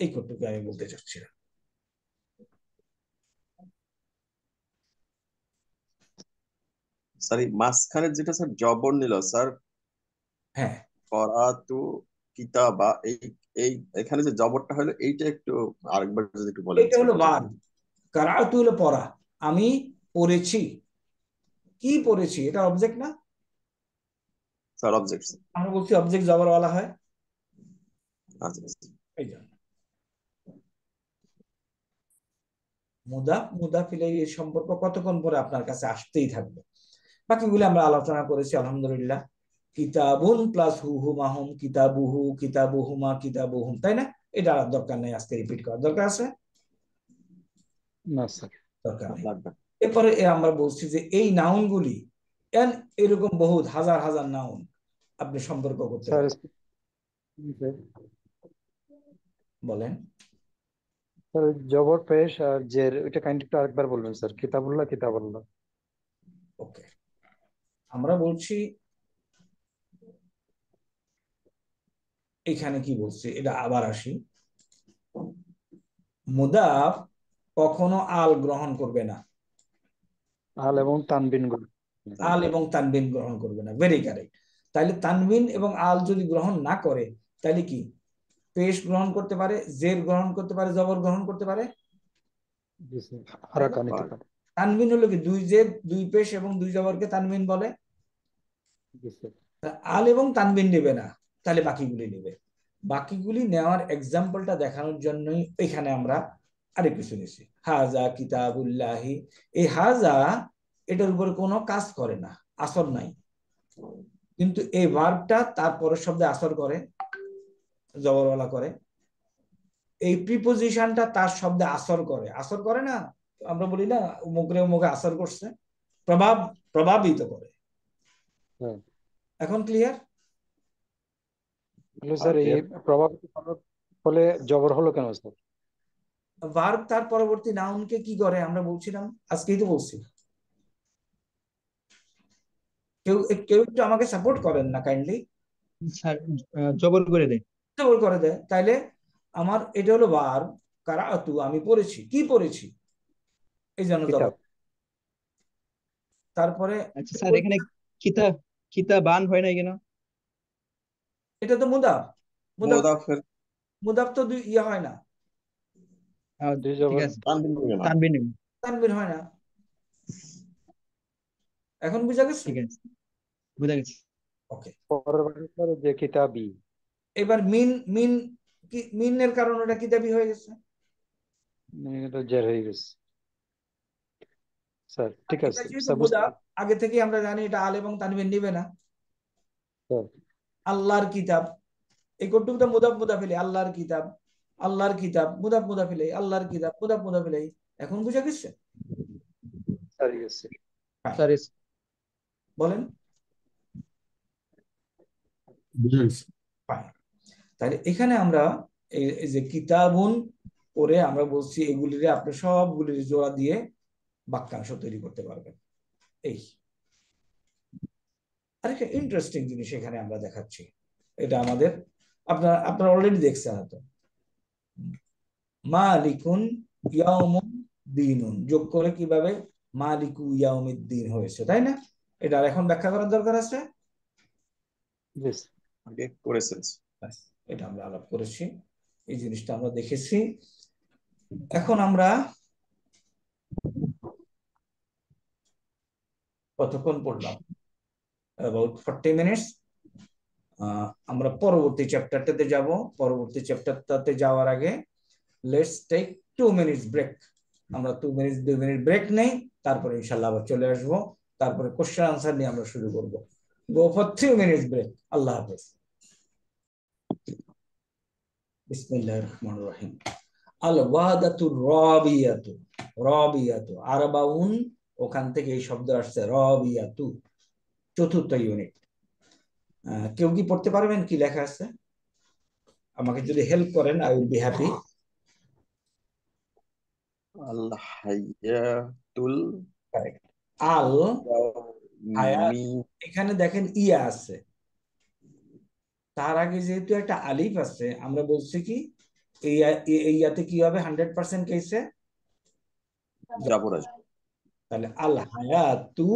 এই কতটুকু আমি বলতে চাচ্ছিলাম। স্যার এই মাঝখানে যেটা স্যার জবর নিল স্যার, হ্যাঁ, করাতু কিতাবা, এই এই এখানে যে জবরটা হলো এইটা একটু আরেকবার যদি একটু বলেন এটা স্যার হলো বুঝে ভার্ব। কারাতু হলো পড়া, আমি পড়েছি। কি পড়েছি? এটা অবজেক্ট না? Sir object. আমরা বলছি অবজেক্ট জবরওয়ালা হয়, আচ্ছা এই জন্য। মুদাফ মুদাফ ইলাইহি এর সম্পর্ক কতক্ষণ পরে আপনার কাছে আসতেই থাকবে। বাকিগুলো আমরা আলোচনা করেছি আলহামদুলিল্লাহ। কিতাবুন প্লাস হুহুমাহুম, কিতাবুহু, কিতাবুহুমা, কিতাবুহুম, তাই না? এটা আর দরকার নেই আজকে রিপিট করার। দরকার আছে? না স্যার। দরকার নেই। লাগবে। এরপরে আমরা বলছি যে এই নাউনগুলি, এরকম বহুত হাজার হাজার নাউন আপনি সম্পর্ক করতে স্যার পারেন। বলেন। স্যার জবর পেশ আর জের, ওইটা কাইন্ডলি একটু আরেকবার বলবেন স্যার। কিতাবুল্লাহ, কিতাবুল্লাহ। ওকে, আমরা বলছি এখানে কি বলছি, এটা আবার আসি। মুদাফ কখনো আল গ্রহণ করবে না, আল এবং তানবিন গুলো। আল এবং তানবিন গ্রহণ করবে না। Very correct. তাহলে তানবিন এবং আল যদি গ্রহণ না করে, তাহলে কি পেশ গ্রহণ করতে পারে, জের গ্রহণ করতে পারে, জবর গ্রহণ করতে পারে। হারাকা নিতে পারে। তানবিন হলো কি দুই জের দুই পেশ এবং দুই জবরকে তানবিন বলে। আল এবং তানবিন নেবে না, তাহলে বাকিগুলি নেবে। বাকিগুলি নেওয়ার এক্সাম্পলটা দেখানোর জন্যই এখানে আমরা আরেক কিছু নিছি। হাজা কিতাবুল্লাহি, এই হাজা এটার উপরে কোনো কাজ করে না, আসর নাই। কিন্তু এই ভার্বটা তার পরের শব্দে আসর করে, জবরওয়ালা করে। এই প্রিপোজিশনটা তার শব্দে আসর করে, আসর করে না? আমরা বলি না মুখে মুখে আসর করছে, প্রভাবিত করে। এখন ক্লিয়ার? স্যার এই প্রভাবিত ফলে জবর হলো কেন স্যার? ভার্ব তার পরবর্তী নাউনকে কি করে আমরা বলছিলাম, আজকেই তো বলছি। কেউ কেউ একটু আমাকে সাপোর্ট করেন না কাইন্ডলি। স্যার জবর করে দেয়। জবর করে দেয়। তাইলে আমার এটা হলো ভার্ব, কারাতু, আমি পড়েছি। কি পড়েছি? এই জন্য জবর। তারপরে আচ্ছা স্যার, এখানে কিতাবান হয় না কেন? এটা তো মুদাফ। মুদাফ মুদাফের মুদাফ তো দুই ইয়ে হয় না, দুই ঠিক জবর আছে, তানবিন হবে না। তানবিন। তানবির হয় না। এখন বুঝা গেছে? ঠিক আছে, বুঝা গেছে। ওকে, পরের বারে স্যার যে কিতাবি। এবার মিন, মিন কি, মিনের কারণে ওটা কিতাবি হয়ে গেছে। এটা জের হয়ে গেছে স্যার। ঠিক এটা আছে যেহেতু স্যার, বুঝতে মুদাফ, আগে থেকে আমরা জানি এটা আল এবং তানবিন নিবে না। স্যার। আল্লাহর কিতাব, এই কটুকটা মুদাফ মুদাফিলে, আল্লাহর কিতাব, আল্লাহর কিতাব, মুদাফ মুদাফিলে, আল্লাহর কিতাব, মুদাফ মুদাফিলে। এখন বুঝা গেছে? স্যার গেছে। স্যার বলেন। বুঝেছি। Fine. তাহলে এখানে আমরা এই যে কিতাবুন করে আমরা বলছি, এগুলিরে আপনি সবগুলির জোড়া দিয়ে বাক্যাংশ তৈরি করতে পারবেন। এই আরেকটা ইন্টারেস্টিং জিনিস এখানে আমরা দেখাচ্ছি, এটা আমাদের আপনারা অলরেডি দেখছেন হয়তো। মালিকুন ইয়াউমুদ দিনুন যোগ করে কিভাবে মালিকু ইয়াউমিদ দিন হয়েছে, তাই না? এটা এখন ব্যাখ্যা করার দরকার আছে? জি আগে করেছেন। ব্যাস, এটা আমরা আলাপ করেছি, এই জিনিসটা আমরা দেখেছি। এখন আমরা কতক্ষণ পড়লাম? About 40 minutes. আমরা পরবর্তী চ্যাপ্টারটাতে যাব। পরবর্তী চ্যাপ্টারটাতে যাওয়ার আগে লেটস টেক 2 মিনিটস ব্রেক। আমরা 2 মিনিট ব্রেক নেই, তারপরে ইনশাল্লাহ আবার চলে আসবো। তারপরে কোশ্চেন আনসার নিয়ে আমরা শুরু করব। Go for 3 minutes break. আল্লাহ হাফেজ। বিসমিল্লাহির রহমানির রহিম। আল ওয়াদাতু রাবিয়াতু। রাবিয়াতু আরবাউন, ওখান থেকে এই শব্দ আসছে, রাবিয়াতু, চতুর্থ ইউনিট। কেউ কি পড়তে পারবেন কি লেখা আছে? আমাকে যদি হেল্প করেন, আই উইল বি হ্যাপি। আল হায়াতুল কারেক্ট। আল হায়াত, মি এখানে দেখেন ইয়া আছে, তার আগে যেহেতু একটা আলিফ আছে, আমরা বলছি কি এই ইয়াতে কি হবে? 100% কেসে জবর আসবে। তাহলে আল হায়াতু,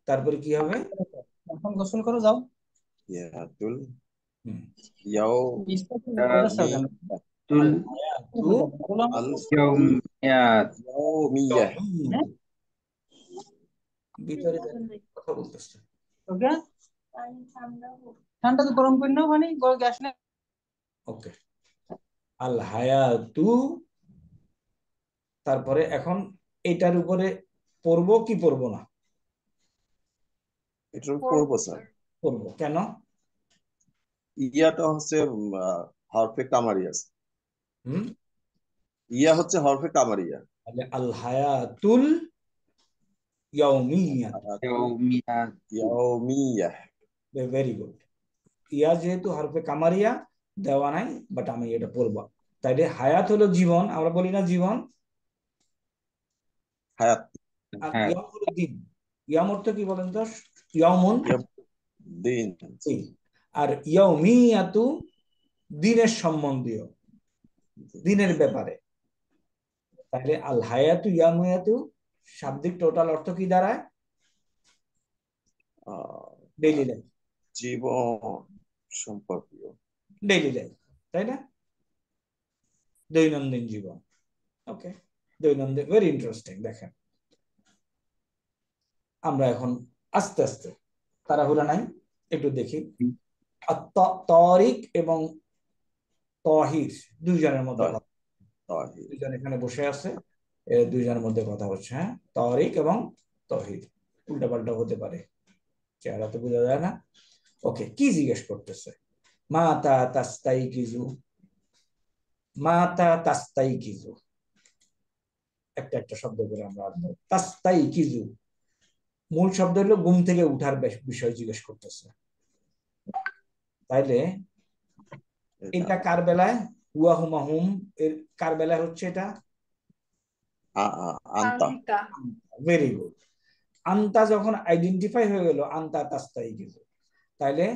তারপরে কি হবে? এখন গোসল করে যাও। ইয়াতুল হুম, ইয়াও আল হায়াতু আল ইয়াউমিয়াত ইয়াউমিয়াহ। ভিতরে কথা বলতেছে। ঠান্ডা তো গরম করে নাও, মানে গ্যাস নেই। ওকে, আল হায়াতু, তারপরে এখন এটার উপরে পড়বো কি পড়বো না? এটার পড়বো স্যার। পড়বো। কেন? ইয়াটা হচ্ছে হরফে কামারিয়া। হুম, ইয়া হচ্ছে হরফে কামারিয়া। তাহলে আল হায়াতুল ইয়াউমিয়া। ইয়াউমিয়াত ইয়াউমিয়াহ। Very good. ইয়া যেহেতু হরফে কামারিয়া দেওয়া নাই, বাট আমি এটা পড়বো। তাইলে হায়াত হলো জীবন, আমরা বলি না জীবন, হায়াত আর হ্যাঁ ইয়াম হলো দিন। ইয়াম অর্থ কি বলেন তো? ইয়ামুন দিন। দিন, আর ইয়াউমিয়াতু দিনের সম্বন্ধীয়, দিনের ব্যাপারে। তাহলে আল হায়াতু ইয়াউমিয়াতু শাব্দিক টোটাল অর্থ কি দাঁড়ায়? Daily life. জীবন সম্পর্কীয়। ডেইলি লাইফ, তাই না? দৈনন্দিন জীবন। ওকে, দৈনন্দিন। Very interesting. দেখেন, আমরা এখন আস্তে আস্তে, তাড়াহুড়া নাই, একটু দেখি। তরিক এবং তহির দুইজনের মধ্যে কথা, দুইজন এখানে বসে আছে, দুইজনের মধ্যে কথা হচ্ছে। হ্যাঁ, তরিক এবং তহির, উল্টাপাল্টা হতে পারে, চেহারা তো বোঝা যায় না। ওকে, কি জিজ্ঞেস করতেছে? মাতা তাস্তাইকিজু, মাতা তাস্তাইকিজু, একটা একটা শব্দ করে আমরা আনবো। তাস্তাইকিজু মূল শব্দ হলো ঘুম থেকে উঠার বিষয় জিজ্ঞেস করতেছে। তাইলে এটা কার বেলায়? হুয়া হুমা হুম এর কার বেলায় হচ্ছে এটা? আন্তা। Very good. আন্তা যখন আইডেন্টিফাই হয়ে গেল, আন্তা তাস্তাইকিজু, তাইলে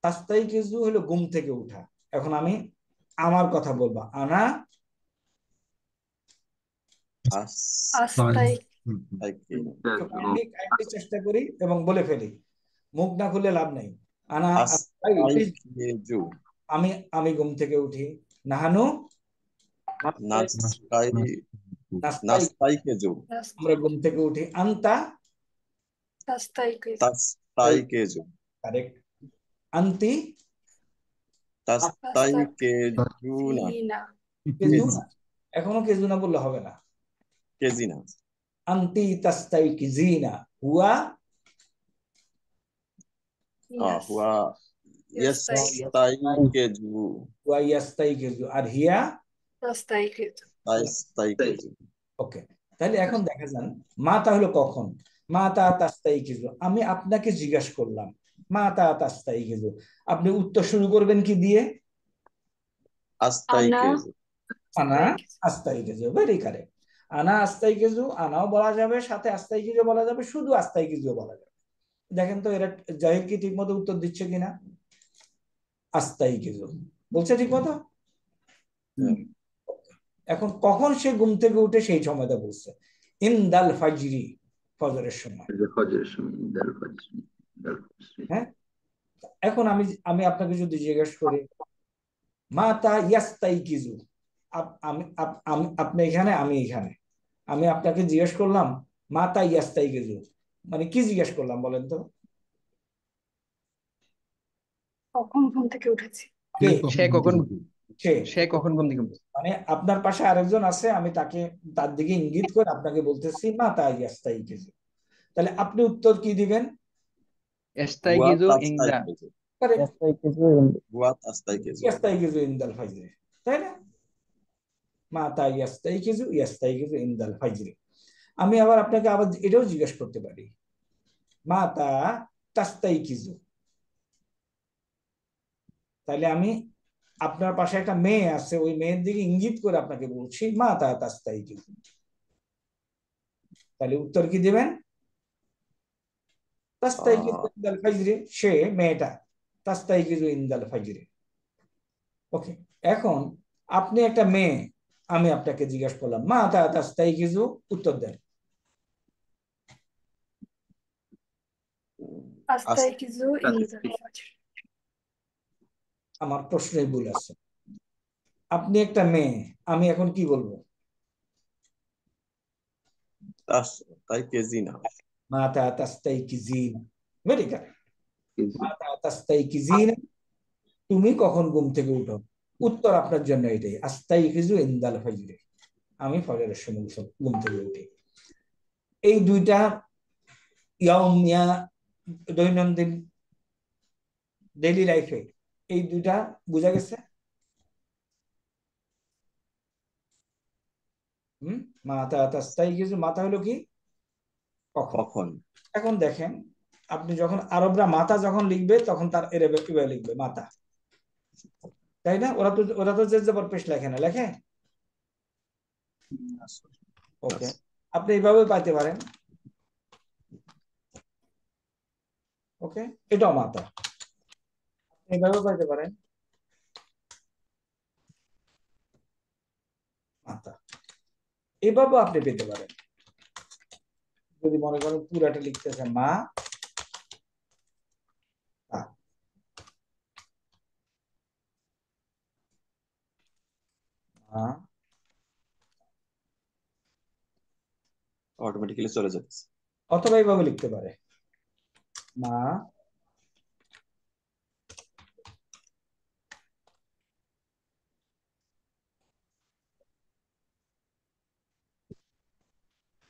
তাস্তাইকিজু হলো ঘুম থেকে উঠা। এখন আমি আমার কথা বলবো, আনা চেষ্টা করি এবং বলে ফেলি, মুখ না খুলে লাভ নাই। আনা আস্তাইকিজু, আমি আমি ঘুম থেকে উঠি। নাহানু নাস্তাইকিজু, আমরা ঘুম থেকে উঠি। আন্তা তাস্তাইকিজু, কারেক্ট। আন্তি তাস্তাইকিজুনা, কেজুনা, এখনো কেজুনা বললে হবে না। কেজিনা। আন্তি তাস্তাইকিজিনা, হুয়া হুয়া ইয়াস্তাইকিজু, হুয়া ইয়াস্তাইকিজু, আর হিয়া তাস্তাইকিজু। ওকে, তাহলে এখন দেখা যান মাতা হলো কখন? মাতা তাস্তাইকিজু, আমি আপনাকে জিজ্ঞাসা করলাম মাতা তাস্তাইকিজু, আপনি উত্তর শুরু করবেন কি দিয়ে? আস্তাইকিজু। আনা আস্তাইকিজু, ভেরি কারেক্ট। আনা আস্তাইকিজু, আনাও বলা যাবে, সাথে আস্তাইকিজু বলা যাবে, শুধু আস্তাইকিজু বলা যাবে। দেখেন তো এরা জাহিদ কি ঠিক মতো উত্তর দিচ্ছে কিনা? আস্তাইকিজু বলছে ঠিক মতো। এখন কখন সে ঘুম থেকে উঠে সেই সময়টা বলছে, ইনদাল ফাজরি, ফজরের সময়। হ্যাঁ, এখন আমি আমি আপনাকে যদি জিজ্ঞেস করি মাতা ইয়াস্তাইকিজু, আপনি এখানে আমি এখানে, আমি আপনাকে জিজ্ঞেস করলাম মাতা ইয়াস্তাইকিজু, মানে কি জিজ্ঞেস করলাম বলেন তো? কখন ঘুম থেকে উঠেছি? কে? সে কখন সে। সে কখন ঘুম থেকে উঠেছে? মানে আপনার পাশে আরেকজন আছে, আমি তাকে তার দিকে ইঙ্গিত করে আপনাকে বলতেছি মাতা ইয়াস্তাইকিজু, তাহলে আপনি উত্তর কি দিবেন? এস্তাইকিজু ইনদা ইয়াস্তাইকিজু ইনদাল ফাজরি, তাই না? মাতা ইয়াস্তাইকিজু ইয়াস্তাইকিজু ইনদাল ফাজরি। আমি আবার আপনাকে আবার এটাও জিজ্ঞেস করতে পারি মাতা তাস্তাইকিজু, তাহলে আমি আপনার পাশে একটা মেয়ে আছে, ওই মেয়ের দিকে ইঙ্গিত করে আপনাকে বলছি মাতা তাস্তাইকিজু, তাহলে উত্তর কি দিবেন? তাস্তাইকিজু ইনদাল ফাজরি, সে মেয়েটা তাস্তাইকিজু ইনদাল ফাজরি। ওকে, এখন আপনি একটা মেয়ে, আমি আপনাকে জিজ্ঞাসা করলাম মাতা তাস্তাইকিজু, উত্তর দেন। আস্তাইকিজু ইনদাল ফাজর। আমার প্রশ্নই ভুল আছে। আপনি একটা মেয়ে, আমি এখন কি বলবো? তাস্তাইকিজিনা। মাতা তাস্তাইকিজিনা, ভেরি কারেক্ট। মাতা তাস্তাইকিজিনা, তুমি কখন ঘুম থেকে উঠো? উত্তর আপনার জন্য এটাই, আস্তাইকিজু ইনদাল ফাজরি, আমি ফজরের সময় ঘুম থেকে উঠি। এই দুইটা ইয়াউমিয়া, দৈনন্দিন ডেইলি লাইফে এই দুইটা বোঝা গেছে। মাতা তাস্তাইকিজু, মাতা হলো কি? কখন। এখন দেখেন, আপনি যখন আরবরা মাতা যখন লিখবে তখন তার এভাবে লিখবে মাতা, তাই না? ওরা তো জের জবর পেশ লেখে না, লেখে? ওকে, আপনি এইভাবে পাইতে পারেন। ওকে, এটাও মাতা, এইভাবে পাইতে পারেন মাতা, এভাবেও আপনি পেতে পারেন। যদি মনে করেন পুরাটা লিখতেছে মা অটোমেটিক্যালি চলে যাচ্ছে, অথবা এইভাবে লিখতে পারে মা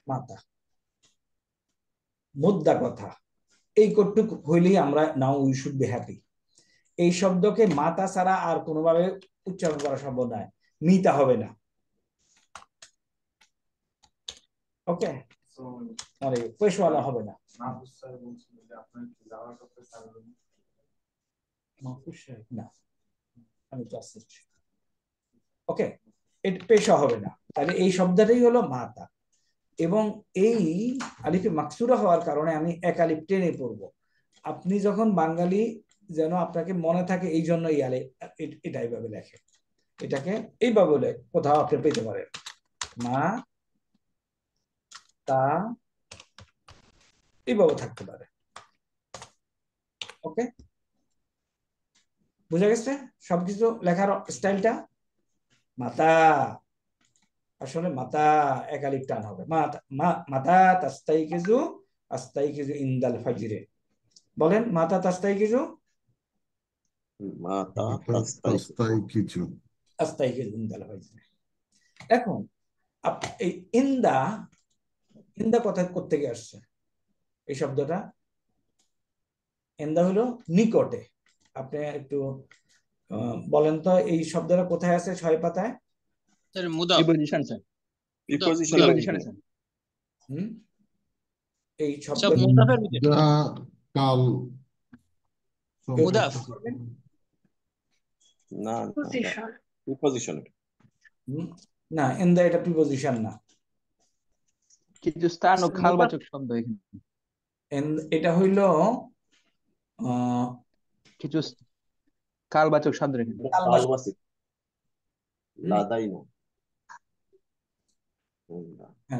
মাতা। মুদ্রা কথা, এই কটুক হইলেই আমরা now we should be happy. এই শব্দকে মাতা ছাড়া আর কোনোভাবে উচ্চারণ করা সম্ভব নয়, মিতা হবে না। ওকে, আরে পেশওয়ালা হবে না। না, আমি তো আসছি। ওকে, এটা পেশা হবে না, তাহলে এই শব্দটাই হলো মাতা। এবং এই আলিফে মাকসুরা হওয়ার কারণে আমি এক আলিফ টেনে পড়বো। আপনি যখন বাঙালি যেন আপনাকে মনে থাকে, এই জন্য এটা এইভাবে লেখে, এটাকে এইভাবে কোথাও আপনি পেতে পারেন মা তা, এইভাবে থাকতে পারে। ওকে, বুঝা গেছে সবকিছু লেখার স্টাইলটা? মাতা, আসলে মাতা এক আলিফ টান হবে, মাতা তাস্তাইকিজু আস্তাইকিজু ইনদাল ফাজরে। বলেন মাতা তাস্তাইকিজু, মাতা তাস্তাইকিজু আস্তাইকিজু ইনদাল ফাজরে। এখন এই ইন্দা, ইন্দা কথা কোত্থেকে আসছে? এই শব্দটা ইন্দা হলো নিকটে। আপনি একটু বলেন তো এই শব্দটা কোথায় আছে? 6 পাতায়। Preposition sir, preposition. এই শব্দ যা কাল মুদাফ। না প্রিপজিশন, না ইন্দা এটা প্রিপজিশন না, কিছু স্থান ও খালবাচক শব্দ এখানে। এটা হইল কিছু কালবাচক শব্দ এখানে। লাদাইনা,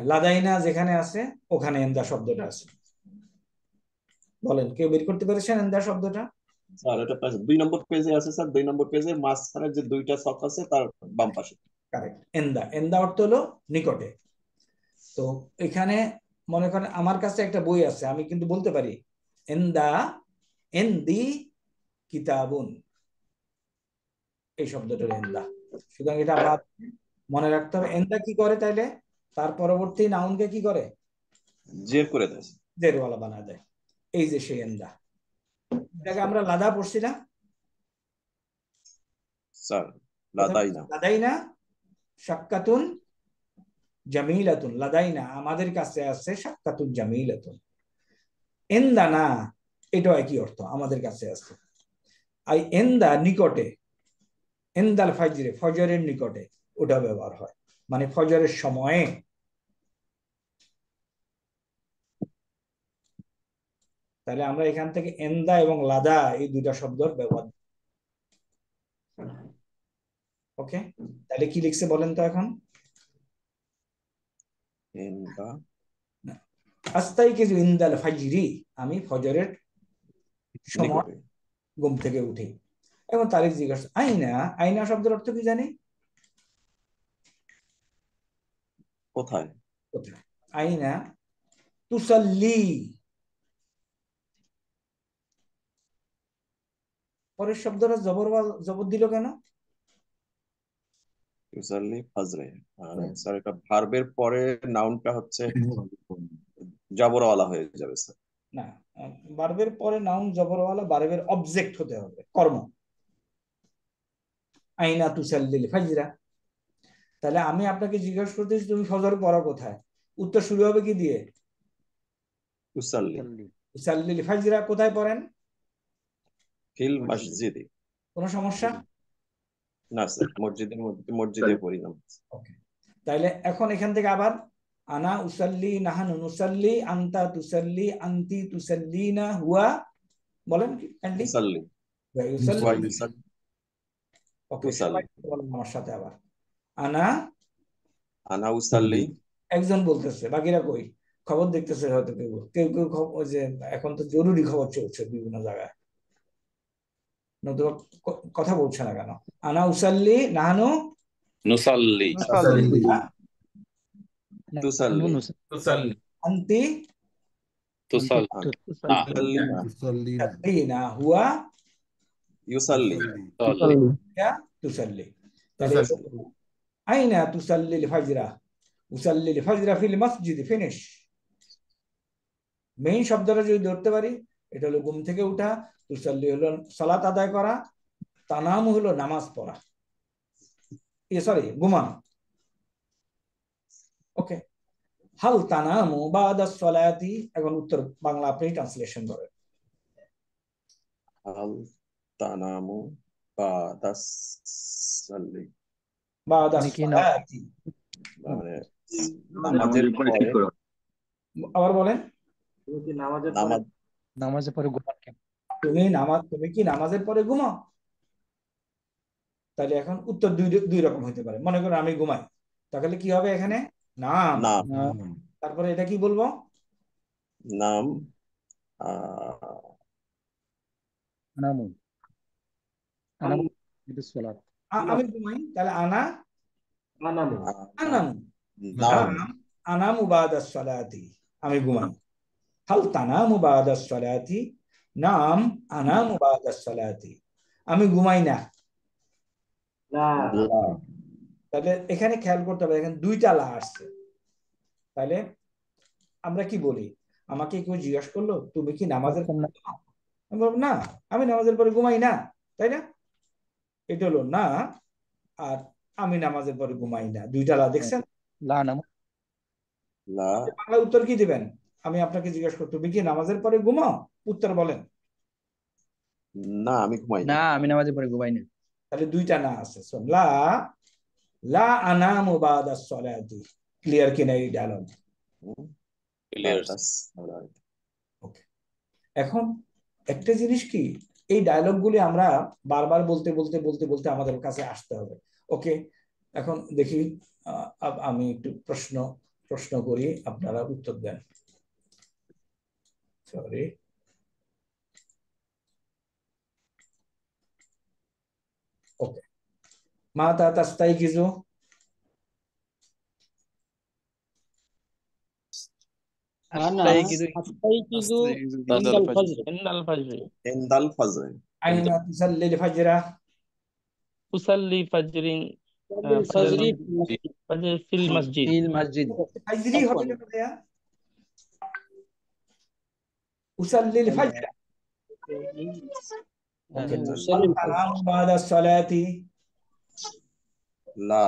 লাদাইনা যেখানে আছে ওখানে এন্দা শব্দটা আছে। বলেন, কেউ বের করতে পেরেছেন এন্দা শব্দটা? স্যার এটা 2 নম্বর পেজে আছে স্যার, 2 নম্বর পেজের মাঝখানে যে দুইটা ছক আছে তার বাম পাশে। কারেক্ট। এন্দা, এন্দা অর্থ হলো নিকটে। তো এখানে মনে করেন আমার কাছে একটা বই আছে, আমি কিন্তু বলতে পারি এন্দা, এন্দি কিতাবুন, এই শব্দটা এন্দা। সুতরাং এটা আমার মনে রাখতে হবে। এন্দা কি করে তাইলে? তার পরবর্তী নাউনকে কি করে? জের করে দেয় জেরওয়ালা বানায় দেয়। এই যে সেই এন্দা। এটাকে আমরা লাদা পড়ছি না স্যার, লাদাইনা। লাদাইনা শাক্কাতুন জামিলাতুন, লাদাইনা আমাদের কাছে আছে শাক্কাতুন জামিলাতুন। এন্দানা এটাও একই অর্থ, আমাদের কাছে আছে। আই এন্দা নিকটে, এন্দাল ফাজরে ফজরের নিকটে, ওটা ব্যবহার হয় মানে ফজরের সময়ে। তাহলে আমরা এখান থেকে এন্দা এবং লাদা এই দুইটা শব্দের ব্যবহার। ওকে, তাহলে কি লিখছে বলেন তো এখন? এন্দা আস্তাইকিযু ইনদাল ফাজরি, আমি ফজরের সময় নিকটে। ঘুম থেকে উঠি। এখন তারিখ জিজ্ঞাসা, আইনা, আইনা শব্দের অর্থ কি জানি? কোথায়? কোথায়? আইনা তুসাল্লি, পরের শব্দটা জবর দিল কেন? ইউজারলি ফাজরে। স্যার এটা ভার্বের পরে নাউনটা হচ্ছে জবরওয়ালা হয়ে যাবে স্যার। না, ভার্বের পরে নাউন জবরওয়ালা, ভার্বের অবজেক্ট হতে হবে, কর্ম। আইনা তুসাল্লিল ফাজরা। তাহলে আমি আপনাকে জিজ্ঞাসা করতেছি তুমি ফজর পড়ো কোথায়, উত্তর শুরু হবে কি দিয়ে? তুসাল্লি তুসাল্লিল ফাজরা কোথায় পড়েন? ফিল মসজিদে। কোনো সমস্যা? না স্যার, মসজিদের মধ্যে মসজিদে পড়ি না। ওকে, তাইলে এখন এখান থেকে আবার আনা উসাল্লি, নাহানু নুসাল্লি, আনতা তুসাল্লি, আনতি তুসাল্লিনা, হুয়া বলেন কি কাইন্ডলি? তুসাল্লি। ইউসাল্লি। ওয়া ইউসাল্লি। ওকে, তুসাল্লি। সবাই বলেন আমার সাথে আবার। আনা, আনা উসাল্লি। একজন বলতেছে, বাকিরা কই? খবর দেখতেছে হয়তো কেউ কেউ কেউ ওই যে এখন তো জরুরি খবর চলছে বিভিন্ন জায়গায়, নতুবা কথা বলছে না কেন? আনা উসাল্লি, নাহানু নুসাল্লি, তুসাল্লি। তুসাল্লি। আনতি তুসাল্লি, তুসাল্লিনা, হুয়া ইউসাল্লি। তুসাল্লি। তাহলে আইনা তুসাল্লিল ফাজরা, উসাল্লিল ফাজরা ফিল মসজিদ, ফিনিশ। মেইন শব্দটা যদি ধরতে পারি, এটা হলো ঘুম থেকে উঠা, তুসাল্লি হলো সালাত আদায় করা, তানামু হলো নামাজ পড়া, সরি ঘুমানো। ওকে, হাল তানামু বাদা সলাতি, এখন উত্তর বাংলা আপনি ট্রান্সলেশন করেন। হাল তানামু বাদাস সাল্লি, বাদা সলাতি, মানে নামাজের পরে। আবার বলেন। নামাজের পরে ঘুমান কেন? তুমি কি নামাজের পরে ঘুমাও? তাহলে এখন উত্তর দুই রকম হতে পারে। মনে করো আমি ঘুমাই, তাহলে কি হবে এখানে? নাম। তারপরে এটা কি বলবো? নাম। আনামু, আনামু সালাত। আমি ঘুমাই, তাহলে আনা নাম। আনামু বাদাস সালাতি, আমি ঘুমাই। হাল তানামু বাদাস সালাতি, নাম আনামু বাদাস সালাতি, আমি ঘুমাই না। তাহলে এখানে খেয়াল করতে হবে, এখানে দুইটা লা আসছে। তাহলে আমরা কি বলি? আমাকে কেউ জিজ্ঞাসা করলো তুমি কি নামাজের আমি বলবো না, আমি নামাজের পরে ঘুমাই না, তাই না? এটা হলো না, আর আমি নামাজের পরে ঘুমাই না, দুইটা লা দেখছেন? বাংলা উত্তর কি দিবেন? আমি আপনাকে জিজ্ঞাসা করতে তুমি কি নামাজের পরে ঘুমাও, উত্তর বলেন। না, আমি ঘুমাই না। না, আমি নামাজের পরে ঘুমাই না। তাহলে দুইটা না আছে। লা লা আনামু বাদাস সালাতি, ক্লিয়ার কিনা এই ডায়লগ? ওকে, এখন একটা জিনিস কি, এই ডায়লগ গুলি আমরা বারবার বলতে বলতে বলতে বলতে আমাদের কাছে আসতে হবে। ওকে, এখন দেখি আমি একটু প্রশ্ন করি, আপনারা উত্তর দেন। সরি, ওকে, মাতা তাস্তাইকিজু। أستيقظ أستيقظ عند الفجر عند الفجر ইনদাল ফজর আইনা তুসাল্লিল ফাজরা। أصلي فجر فجر فجر في المسجد في المسجد ফাজরি হবে কেন ভাইয়া? উসাল্লিল ফাজরা। ওকে, نصلي الفجر তানামু বাদা সালাতি। লা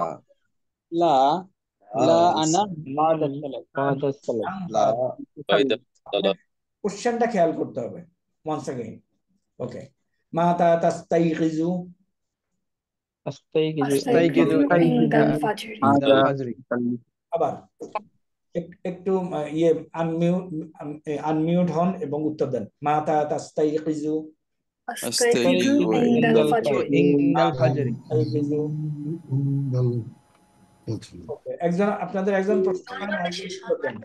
لا لا লা أنا بعد الصلاة بعد الصلاة লা বাইদা সালাত কোশ্চেনটা খেয়াল করতে হবে। ওয়ান্স अगेन, ওকে, মাতা তাস্তাইকিজু। أستيقظ أستيقظ عند الفجر عند الفجر আবার একটু ইয়ে আনমিউট হন এবং উত্তর দেন। মাতা তাস্তাইকিজু। أستيقظ عند الفجر عند الفجر ওকে, একজন আপনাদের একজন প্রশ্ন করেন, আরেকজন উত্তর দেন।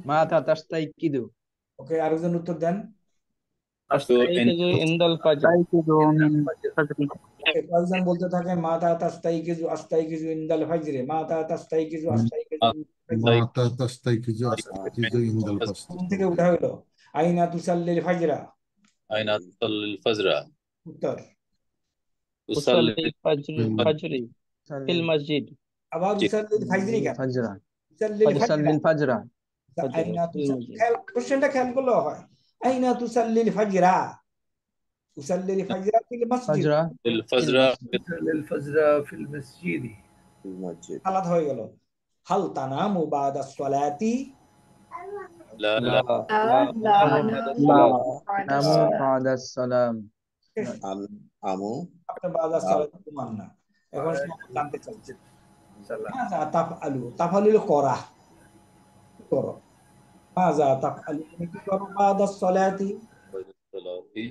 متى تستيقظ ওকে, আরেকজন উত্তর দেন। أستيقظ عند الفجر ওকে, কয়েকজন বলতে থাকেন মাতা তাস্তাইকিজু আস্তাইকিজু ইনদাল ফাজরে, মাতা তাস্তাইকিজু আস্তাইকিজু মাতা তাস্তাইকিজু আস্তাইকিজু ইনদাল ফাজর। ঘুম থেকে উঠা হলো। আইনা তুসাল্লিল ফাজরা। আইনা তুসাল্লিল ফাজরা উত্তর। أصلي فجر في المسجد আবার উসাল্লিল ফাজরি কেন? فجر উসাল্লিল تصلي ফাজরা। الفجر আইনা কোশ্চেনটা খেয়াল করলে হয়। আইনা তুসাল্লিল ফাজরা। উসাল্লিল ফাজরা ফিল মসজিদ। فجر ফিল ফাজরা الفجر في المسجد মসজিদ সালাত হয়ে গেল। হাল তানামু বাদা সালাতি। লা লা لا لا نام بعد السلام আমু আপনার বাদা সালাত ঘুমান না। এখন জানতে চাইছি মাযা তাফআলু। তাফআলু হলো করা, করো। মাযা তাফআলু, তুমি কি করো বাদা সালাতি? সালাতি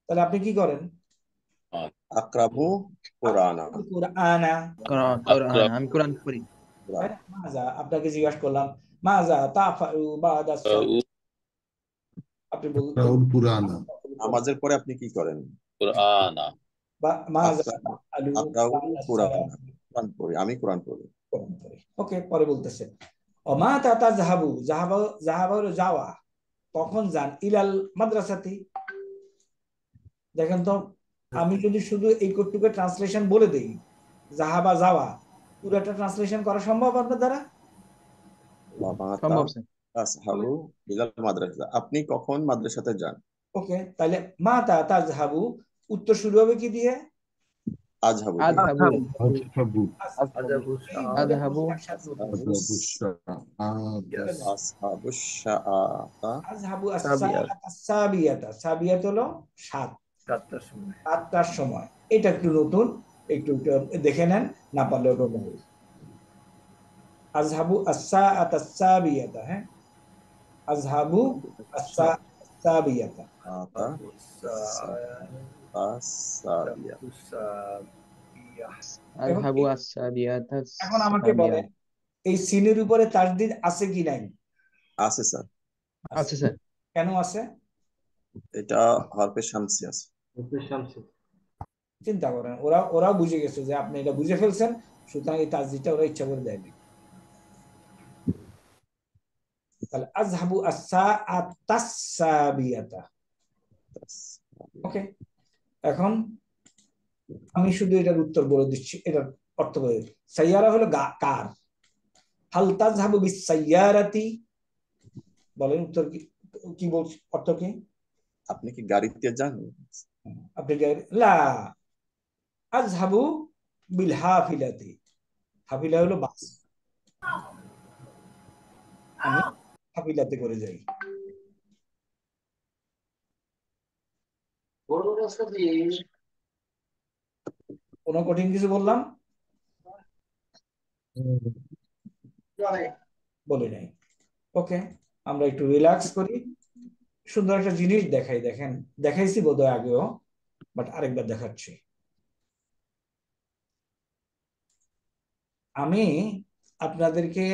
তাহলে আপনি কি করেন? আকরামু কুরআনা কুরআনা। قرآن আমি কোরআন পড়ি মাযা, আপনাকে জিজ্ঞাসা করলাম মাযা তাফআলু বাদা সালাতি, আপনি বলুন রাউল পুরানা। নামাজের পরে আপনি কি করেন? কুরআনা মাযা তাফআলু আকরাউ বাদা কুরআনা, সালাতি। কোরআন পড়ি, আমি কোরআন পড়ি। ওকে, পরে বলতেছে ওমা তাতা জাহাবু। জাহাবা হলো যাওয়া, কখন যান? ইলাল মাদ্রাসাতি। দেখেন তো, আমি যদি শুধু এই কটুকে ট্রান্সলেশন বলে দেই, জাহাবা যাওয়া, পুরোটা ট্রান্সলেশন করা সম্ভব আপনার দ্বারা? সম্ভব স্যার আসহাবু ইলাল মাদ্রাসা, আপনি কখন মাদ্রাসাতে যান? ওকে, তাহলে মা তাতা জাহাবু উত্তর শুরু হবে কি দিয়ে? আজহাবু আযহাবু আযহাবু আযহাবু আসহাবু শাআতা আযহাবু আস-সাবিয়াতা। সাবিয়াত হলো 7, 7টার সময় 7টার সময়। এটা একটু নতুন, একটু দেখে নেন, না পারলে ওটা বলুন। আযহাবু আস-সাআতা আস-সাবিয়াতা। হ্যাঁ, আযহাবু আস-সাবিয়াতা। আযহাবু আস-সাবিয়াতা এখন আমাকে বলেন, এই সিনের উপরে তাসদিদ আছে কি নাই? আছে স্যার, আছে স্যার কেন আছে? এটা হরফে শামসি আছে। চিন্তা করেন, ওরাও বুঝে গেছে যে আপনি এটা বুঝে ফেলছেন, সুতরাং এই তাসদিদটা ওরা ইচ্ছা করে দেয়নি। তাহলে আযহাবু আস-সাআতা আস-সাবিয়াতা। ওকে, এখন আমি শুধু এটার উত্তর বলে দিচ্ছি, এটার অর্থ বলে। সাইয়ারা হলো কার। হাল তাযহাবু বিস-সাইয়ারাতি, বলেন উত্তর কি বলছি, অর্থ কি? আপনি কি গাড়িতে যান? আপনি লা আযহাবু বিল হাফিলাতি। হাফিলা হলো বাস, আমি হাফিলাতে করে যাই। কোনো কঠিন কিছু বললাম? বলি নাই। ওকে, আমরা একটু রিল্যাক্স করি, সুন্দর একটা জিনিস দেখাই। দেখেন, দেখাইছি বোধহয় আগেও, বাট আরেকবার দেখাচ্ছি। আমি আপনাদেরকে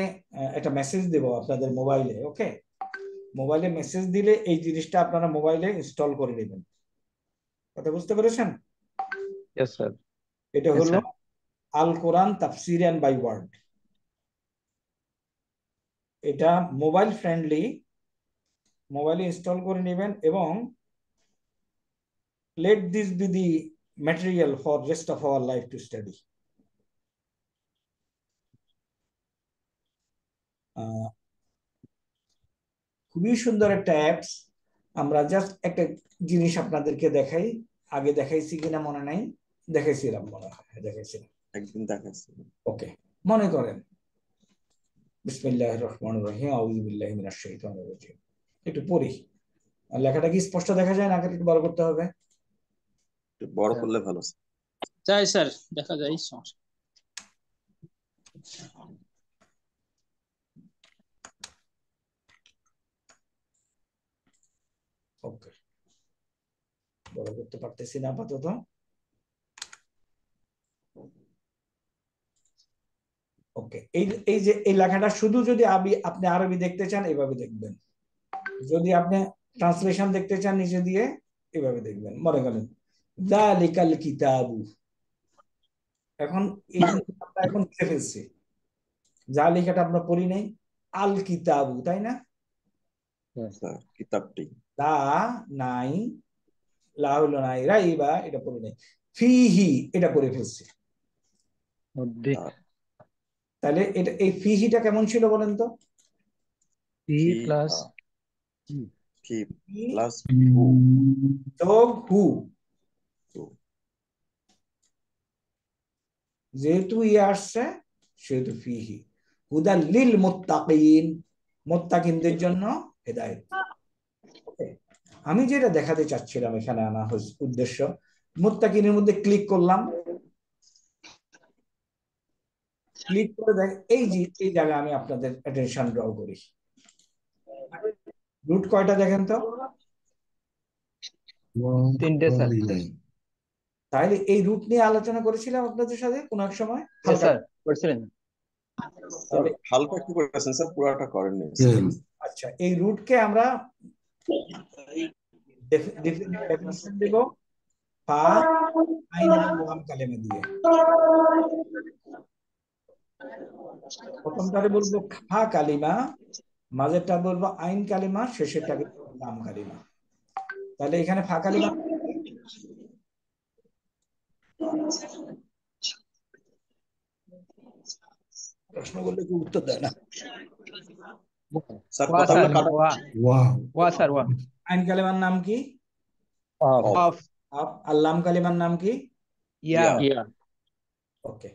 একটা মেসেজ দেব আপনাদের মোবাইলে। ওকে, মোবাইলে মেসেজ দিলে এই জিনিসটা আপনারা মোবাইলে ইনস্টল করে নেবেন। কথা বুঝতে পেরেছেন? Yes sir. এটা হলো আল কোরআন তাফসির এন্ড বাই ওয়ার্ড। এটা মোবাইল ফ্রেন্ডলি, মোবাইলে ইনস্টল করে নেবেন এবং let this be the material for rest of our life to study. খুবই সুন্দর একটা অ্যাপস। আমরা জাস্ট একটা জিনিস আপনাদেরকে দেখাই, আগে দেখাইছি কিনা মনে নাই, দেখাইছিলাম মনে হয়, দেখাইছিলাম একদিন দেখাচ্ছি। ওকে, মনে করেন বিসমিল্লাহির রহমানির রহিম আউযু বিল্লাহি মিনাশ শাইতানির রাজিম। একটু পড়ি, লেখাটা কি স্পষ্ট দেখা যায় না? আগে একটু বড় করতে হবে। একটু বড় করলে ভালো। যাই স্যার, দেখা যায় সমস্যা। ওকে, বড় করতে পারতেছি না আপাতত। ওকে, এই যে এই লেখাটা শুধু যদি আপনি আরবি দেখতে চান এভাবে দেখবেন, যদি আপনি ট্রান্সলেশন দেখতে চান নিচে দিয়ে এভাবে দেখবেন। মনে করেন যালিকাল কিতাবু, এখন এই আমরা এখন লিখে ফেলছি, যালিকাটা আমরা পড়ি নাই, আল কিতাবু, তাই না? কিতাবটি, লা নাই, লা হলো নাই, রাইবা এটা পড়ি নাই, ফিহি এটা পড়ে ফেলছি। তাহলে এটা এই ফিহিটা কেমন ছিল বলেন তো? ফি প্লাস হু, যেহেতু ইয়ে আসছে সেহেতু ফিহি, হুদাল লিল মুত্তাকিন, মুত্তাকিনদের জন্য হেদায়েত। আমি যেটা দেখাতে চাচ্ছিলাম এখানে আনা উদ্দেশ্য, মুত্তাকিনের মধ্যে ক্লিক করলাম, ক্লিক করে দেখ এই যে এই জায়গায় আমি আপনাদের অ্যাটেনশন ড্র করি, রুট কয়টা দেখেন তো? 3টে স্যার। তাহলে এই রুট নিয়ে আলোচনা করেছিলাম আপনাদের সাথে কোন এক সময়, স্যার করছিলেন। হালকা একটু করেছেন স্যার, পুরোটা করেননি। আচ্ছা, এই রুটকে আমরা ডেফিনিশন দেব ফা আইন এবং লাম কালেমা দিয়ে। প্রথমটারে বলবো ফা কালিমা, মাঝেরটা বলবো আইন কালিমা, শেষেরটাকে লাম কালিমা। তাহলে এখানে ফা কালিমা প্রশ্ন করলে কি উত্তর দেয় না? আইন কালিমার নাম কি? আর লাম কালিমার নাম কি? ওকে,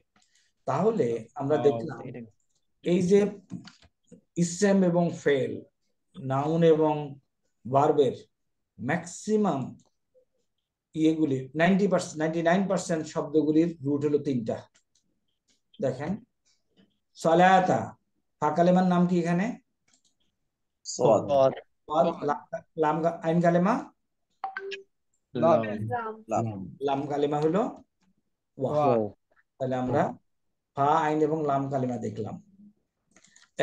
তাহলে আমরা দেখলাম এই যে ইসম এবং ফেল, নাউন এবং ভার্বের ম্যাক্সিমাম ইয়েগুলি 99% শব্দগুলির রুট হলো তিনটা। দেখেন সালাতা, ফা কালেমার নাম কি এখানে? লাম আইন কালেমা, লাম কালেমা হলো ওয়াও। তাহলে আমরা ফা আইন এবং লাম কালিমা দেখলাম।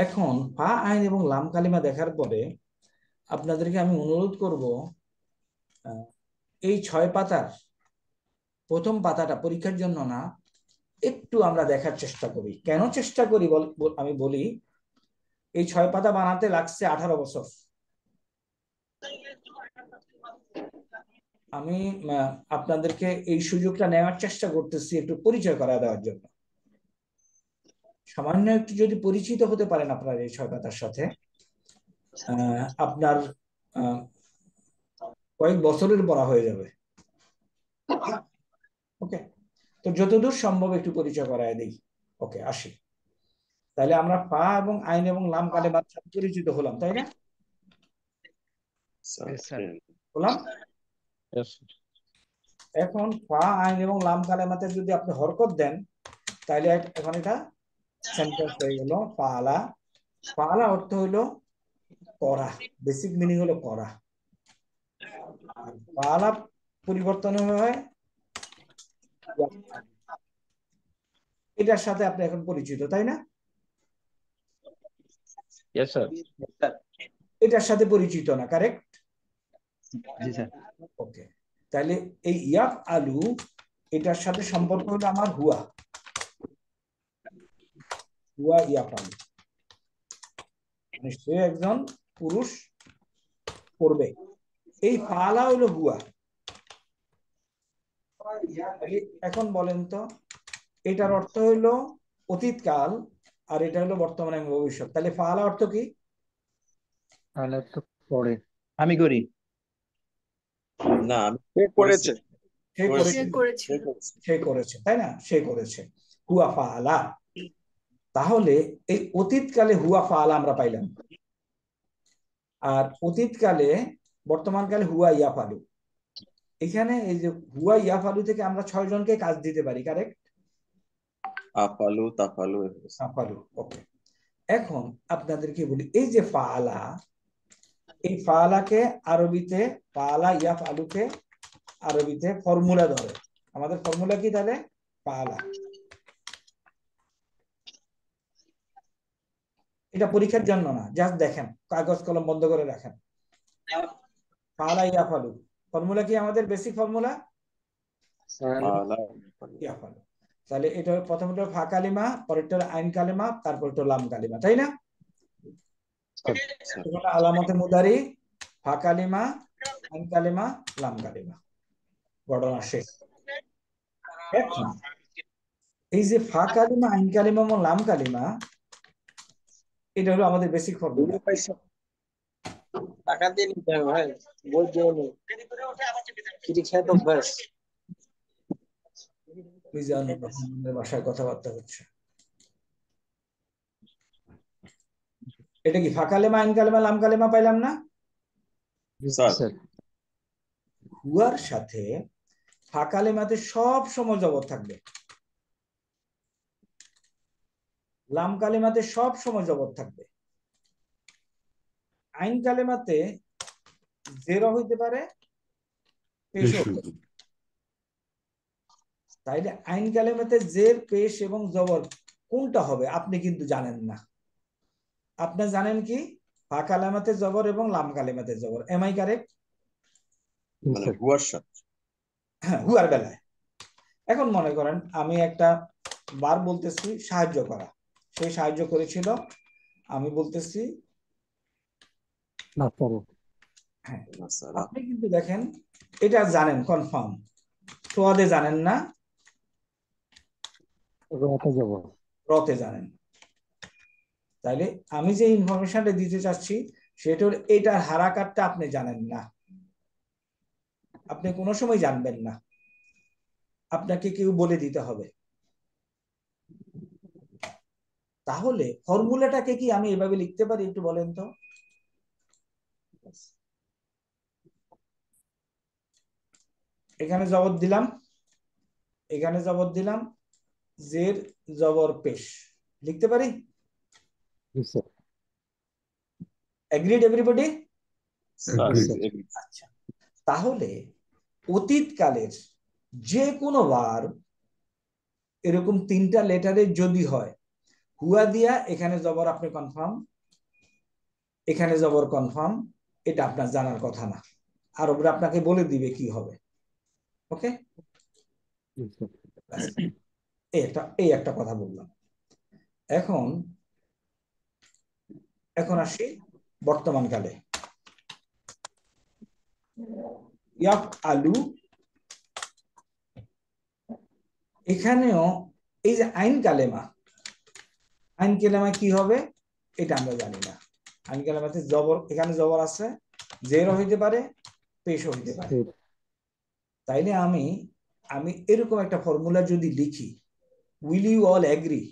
এখন ফা আইন এবং লাম কালিমা দেখার পরে আপনাদেরকে আমি অনুরোধ করব, এই 6 পাতার প্রথম পাতাটা পরীক্ষার জন্য না, একটু আমরা দেখার চেষ্টা করি। কেন চেষ্টা করি আমি বলি, এই 6 পাতা বানাতে লাগছে 18 বছর। আমি আপনাদেরকে এই সুযোগটা নেওয়ার চেষ্টা করতেছি একটু পরিচয় করা দেওয়ার জন্য। সামান্য একটু যদি পরিচিত হতে পারেন আপনার এই 6 পাতার সাথে, আপনার কয়েক বছরের পড়া হয়ে যাবে। ওকে, তো যতদূর সম্ভব একটু পরিচয় করায় দিই। ওকে, আসি। তাহলে আমরা ফা এবং আইন এবং লাম কালেমার সাথে পরিচিত হলাম, তাই না? হলাম। এখন ফা আইন এবং লাম কালেমাতে যদি আপনি হরকত দেন, তাহলে এখন এটা সেন্টেন্স হয়ে গেল ফালা। ফালা অর্থ হলো করা, বেসিক মিনিং হলো করা। ফালা পরিবর্তন হয়, এটার সাথে আপনি এখন পরিচিত, তাই না? এটার সাথে পরিচিত না, কারেক্ট? ওকে, তাহলে এই ইয়াফ আলু এটার সাথে সম্পর্ক হলো আমার হুয়া, হুয়া ইয়াফ আলু, মানে সে একজন পুরুষ করবে। এই ফালা হলো হুয়া। এখন বলেন তো, এটার অর্থ হইলো অতীতকাল আর এটা হলো বর্তমান এবং ভবিষ্যৎ। তাহলে ফালা অর্থ কি? তাহলে তো পরে আমি করি। না সে করেছে। সে করেছে করেছে, সে করেছে। সে করেছে, তাই না? সে করেছে, হুয়া ফালা। তাহলে এই অতীতকালে হুয়া ফালা আমরা পাইলাম, আর অতীতকালে বর্তমানকালে হুয়া ইয়াফালু। এখানে এই যে হুয়া ইয়াফালু থেকে আমরা 6 জনকে কাজ দিতে পারি, কারেক্ট? আফালু তাফালু আফালু, ওকে। এখন আপনাদেরকে বলি, এই যে ফালা, এই ফালাকে আরবিতে, ফালা ইয়াফালুকে আরবিতে ফর্মুলা ধরে। আমাদের ফর্মুলা কি তাহলে? ফালা। এটা পরীক্ষার জন্য না, জাস্ট দেখেন, কাগজ কলম বন্ধ করে রাখেন। ফালা ইয়াফালু ফর্মুলা কি? আমাদের বেসিক ফর্মুলা ইয়াফালু। তাহলে এটা প্রথমটা ফা কালিমা, পরেরটা আইন কালিমা, তারপরটা লাম কালিমা, তাই না? আলামতে মুদারি, ফা কালিমা, আইন কালিমা, লাম কালিমা, ঘটনা শেষ। এখন এই যে ফা কালিমা, আইন কালিমা এবং লাম কালিমা, এটা হলো আমাদের বেসিক ফর্মুলা। টাকা দিয়ে নিতে হবে ভাই, বই দিয়ে নি ফ্রি খেয়ে তো ব্যাস। মিজানুর রহমানের বাসায় কথাবার্তা হচ্ছে। এটা কি ফা কালিমা, আইন কালিমা, লাম কালিমা পাইলাম না? স্যার হুয়ার সাথে ফা কালিমাতে সব সময় জবর থাকবে, লাম কালিমাতে সব সময় জবর থাকবে, আইন কালিমাতে জেরো হইতে পারে, পেশও হইতে পারে। তাইলে আইন কালিমাতে জের, পেশ এবং জবর কোনটা হবে আপনি কিন্তু জানেন না। আপনি জানেন কি? ফা কালিমাতে জবর এবং লাম কালিমাতে জবর। Am I correct? মানে হুয়ার সাথে, হ্যাঁ, হুয়ার বেলায়। এখন মনে করেন আমি একটা বার বলতেছি সাহায্য করা, সে সাহায্য করেছিল, আমি বলতেছি না পড়ো। হ্যাঁ, আপনি কিন্তু দেখেন এটা জানেন কনফার্ম, সোয়াদে জানেন না, রতে যাব। রতে জানেন। তাইলে আমি যে ইনফরমেশনটা দিতে চাচ্ছি সেটা হলো এটার হারাকাতটা আপনি জানেন না, আপনি কোনো সময় জানবেন না, আপনাকে কেউ বলে দিতে হবে। তাহলে ফর্মুলাটাকে কি আমি এভাবে লিখতে পারি? একটু বলেন তো। এখানে জবর দিলাম, এখানে জবর দিলাম, জের জবর পেশ, লিখতে পারি? Agreed everybody? আচ্ছা, তাহলে অতীতকালের যে কোনো ভার্ব এরকম 3টা লেটারের যদি হয়, হুয়া দিয়া এখানে জবর আপনি কনফার্ম, এখানে জবর কনফার্ম, এটা আপনার জানার কথা না, আরবরা আপনাকে বলে দিবে কি হবে। ওকে, এই একটা কথা বললাম। এখন আসি বর্তমান কালে। ইয়াফ আলু, এখানেও এই যে আইন কালেমা, আইন কালেমা কি হবে এটা আমরা জানি না। আইন কালেমাতে জবর, এখানে জবর আছে, জেরও হইতে পারে, পেশও হইতে পারে। তাইলে আমি এরকম একটা ফর্মুলা যদি লিখি, উইল ইউ অল এগ্রি?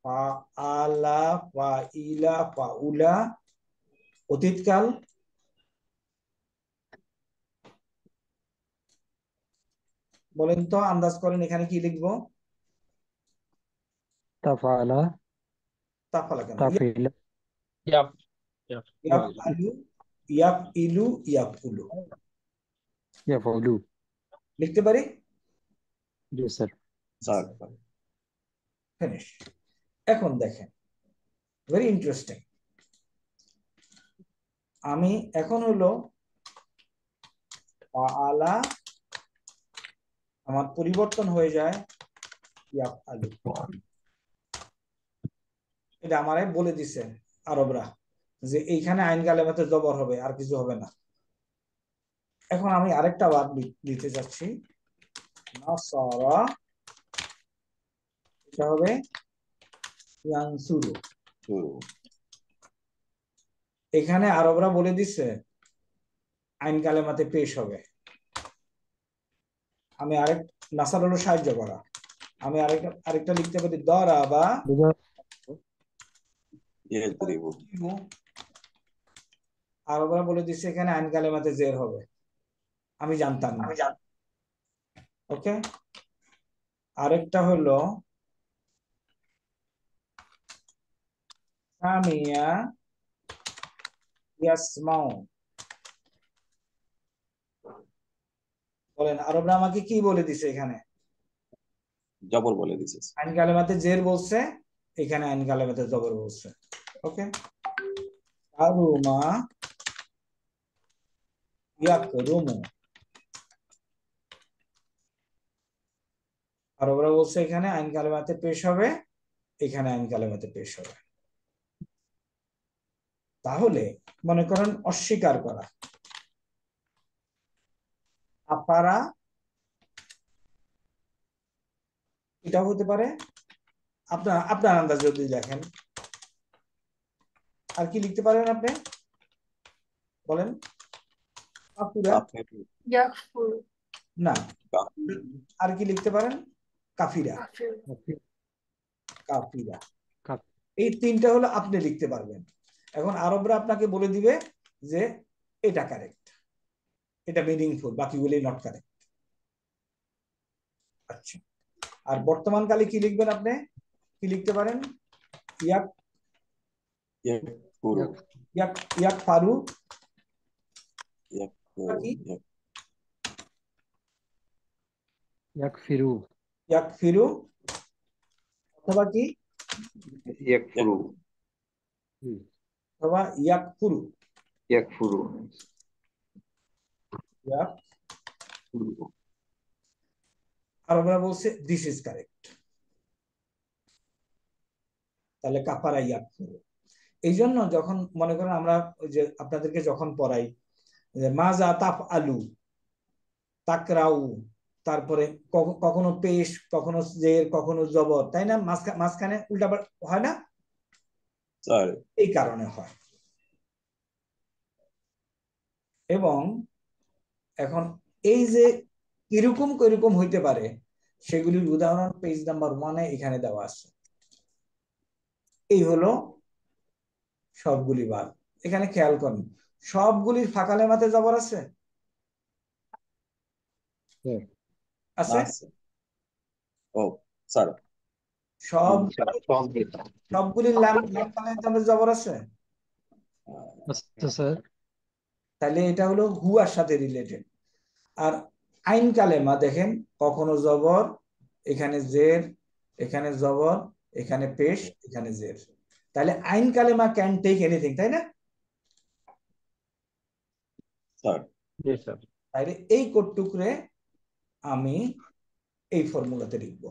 ফাআলা, ফাইলা, ফাউলা অতীতকাল, বলেন তো, আন্দাজ করেন এখানে কি লিখবো? তাফালা, তাফালা কেন? তাফিলা, ইয়াফ আলু, ইয়াফ ইলু, ইয়াফ উলু ইয়াফালু। লিখতে পারি? জি স্যার। ফিনিশ। এখন দেখেন, ভেরি ইন্টারেস্টিং। আমি এখন হলো আলা, আমার পরিবর্তন হয়ে যায় ইয়াফআলু। এটা আমারে বলে দিছে আরবরা যে এইখানে আইন কালেমাতে জবর হবে, আর কিছু হবে না। এখন আমি আরেকটা বাদ দিতে যাচ্ছি, নাসারা, এটা হবে ইয়ানসুরু। এখানে আরবরা বলে দিছে আইন কালেমাতে পেশ হবে। আমি নাসার হলো সাহায্য করা, আমি আরেকটা লিখতে পারি দরাবা, আরবরা বলে দিচ্ছে এখানে আইন কালেমাতে জের হবে, আমি জানতাম না। ওকে, আরেকটা হলো সামিয়া ইয়াসমাউ। বলেন আরবরা আমাকে কি বলে দিছে? এখানে জবর বলে দিছে। আইন কালেমাতে জের বলছে, এখানে আইন কালেমাতে জবর বলছে। ওকে, কারুমা ইয়াকরুমু, আরবরা বলছে এখানে আইন কালেমাতে পেশ হবে, এখানে আইন কালেমাতে পেশ হবে। তাহলে মনে করেন অস্বীকার করা, আপারা, এটাও হতে পারে। আপনার আন্দাজ যদি লেখেন, আর কি লিখতে পারেন আপনি বলেন? না, আর কি লিখতে পারেন? কাফিরা। কাফিরা, এই তিনটা হলো আপনি লিখতে পারবেন। এখন আরবরা আপনাকে বলে দিবে যে এটা কারেক্ট, এটা মিনিংফুল, বাকিগুলি নট কারেক্ট। আচ্ছা, আর বর্তমান কালে কি লিখবেন আপনি? কি লিখতে পারেন? ইয়াক ফারু, ইয়াকফিরু, অথবা কি ইয়াকফুরু, অথবা ইয়াকফুরু। ইয়াকফুরু, আরবরা বলছে দিস ইজ কারেক্ট, তাহলে কাফারা ইয়াকফুরু। এই জন্য যখন মনে করেন আমরা ওই যে আপনাদেরকে যখন পড়াই যে মাজা তাফ আলু, তাকরাউ, তারপরে কখনো পেশ, কখনো জের, কখনো জবর, তাই না? মাঝখানে উল্টা হয় না? এই কারণে হয়। এবং এখন এই যে কিরকম কিরকম হইতে পারে সেগুলির উদাহরণ পেজ নাম্বার 1-এ এখানে দেওয়া আছে। এই হলো সবগুলি বাদ। এখানে খেয়াল করুন, সবগুলির ফাঁকা লেমাতে জবর আছে, আছে? সবগুলির জবর আছে। তাহলে এটা হলো হুয়ার সাথে রিলেটেড। আর আইন কালেমা দেখেন, কখনো জবর, এখানে জের, এখানে জবর, এখানে পেশ, এখানে জের। তাহলে আইন কালেমা ক্যান টেক এনিথিং, তাই না? তাহলে এই কোটটুকরে আমি এই ফর্মুলাতে লিখব।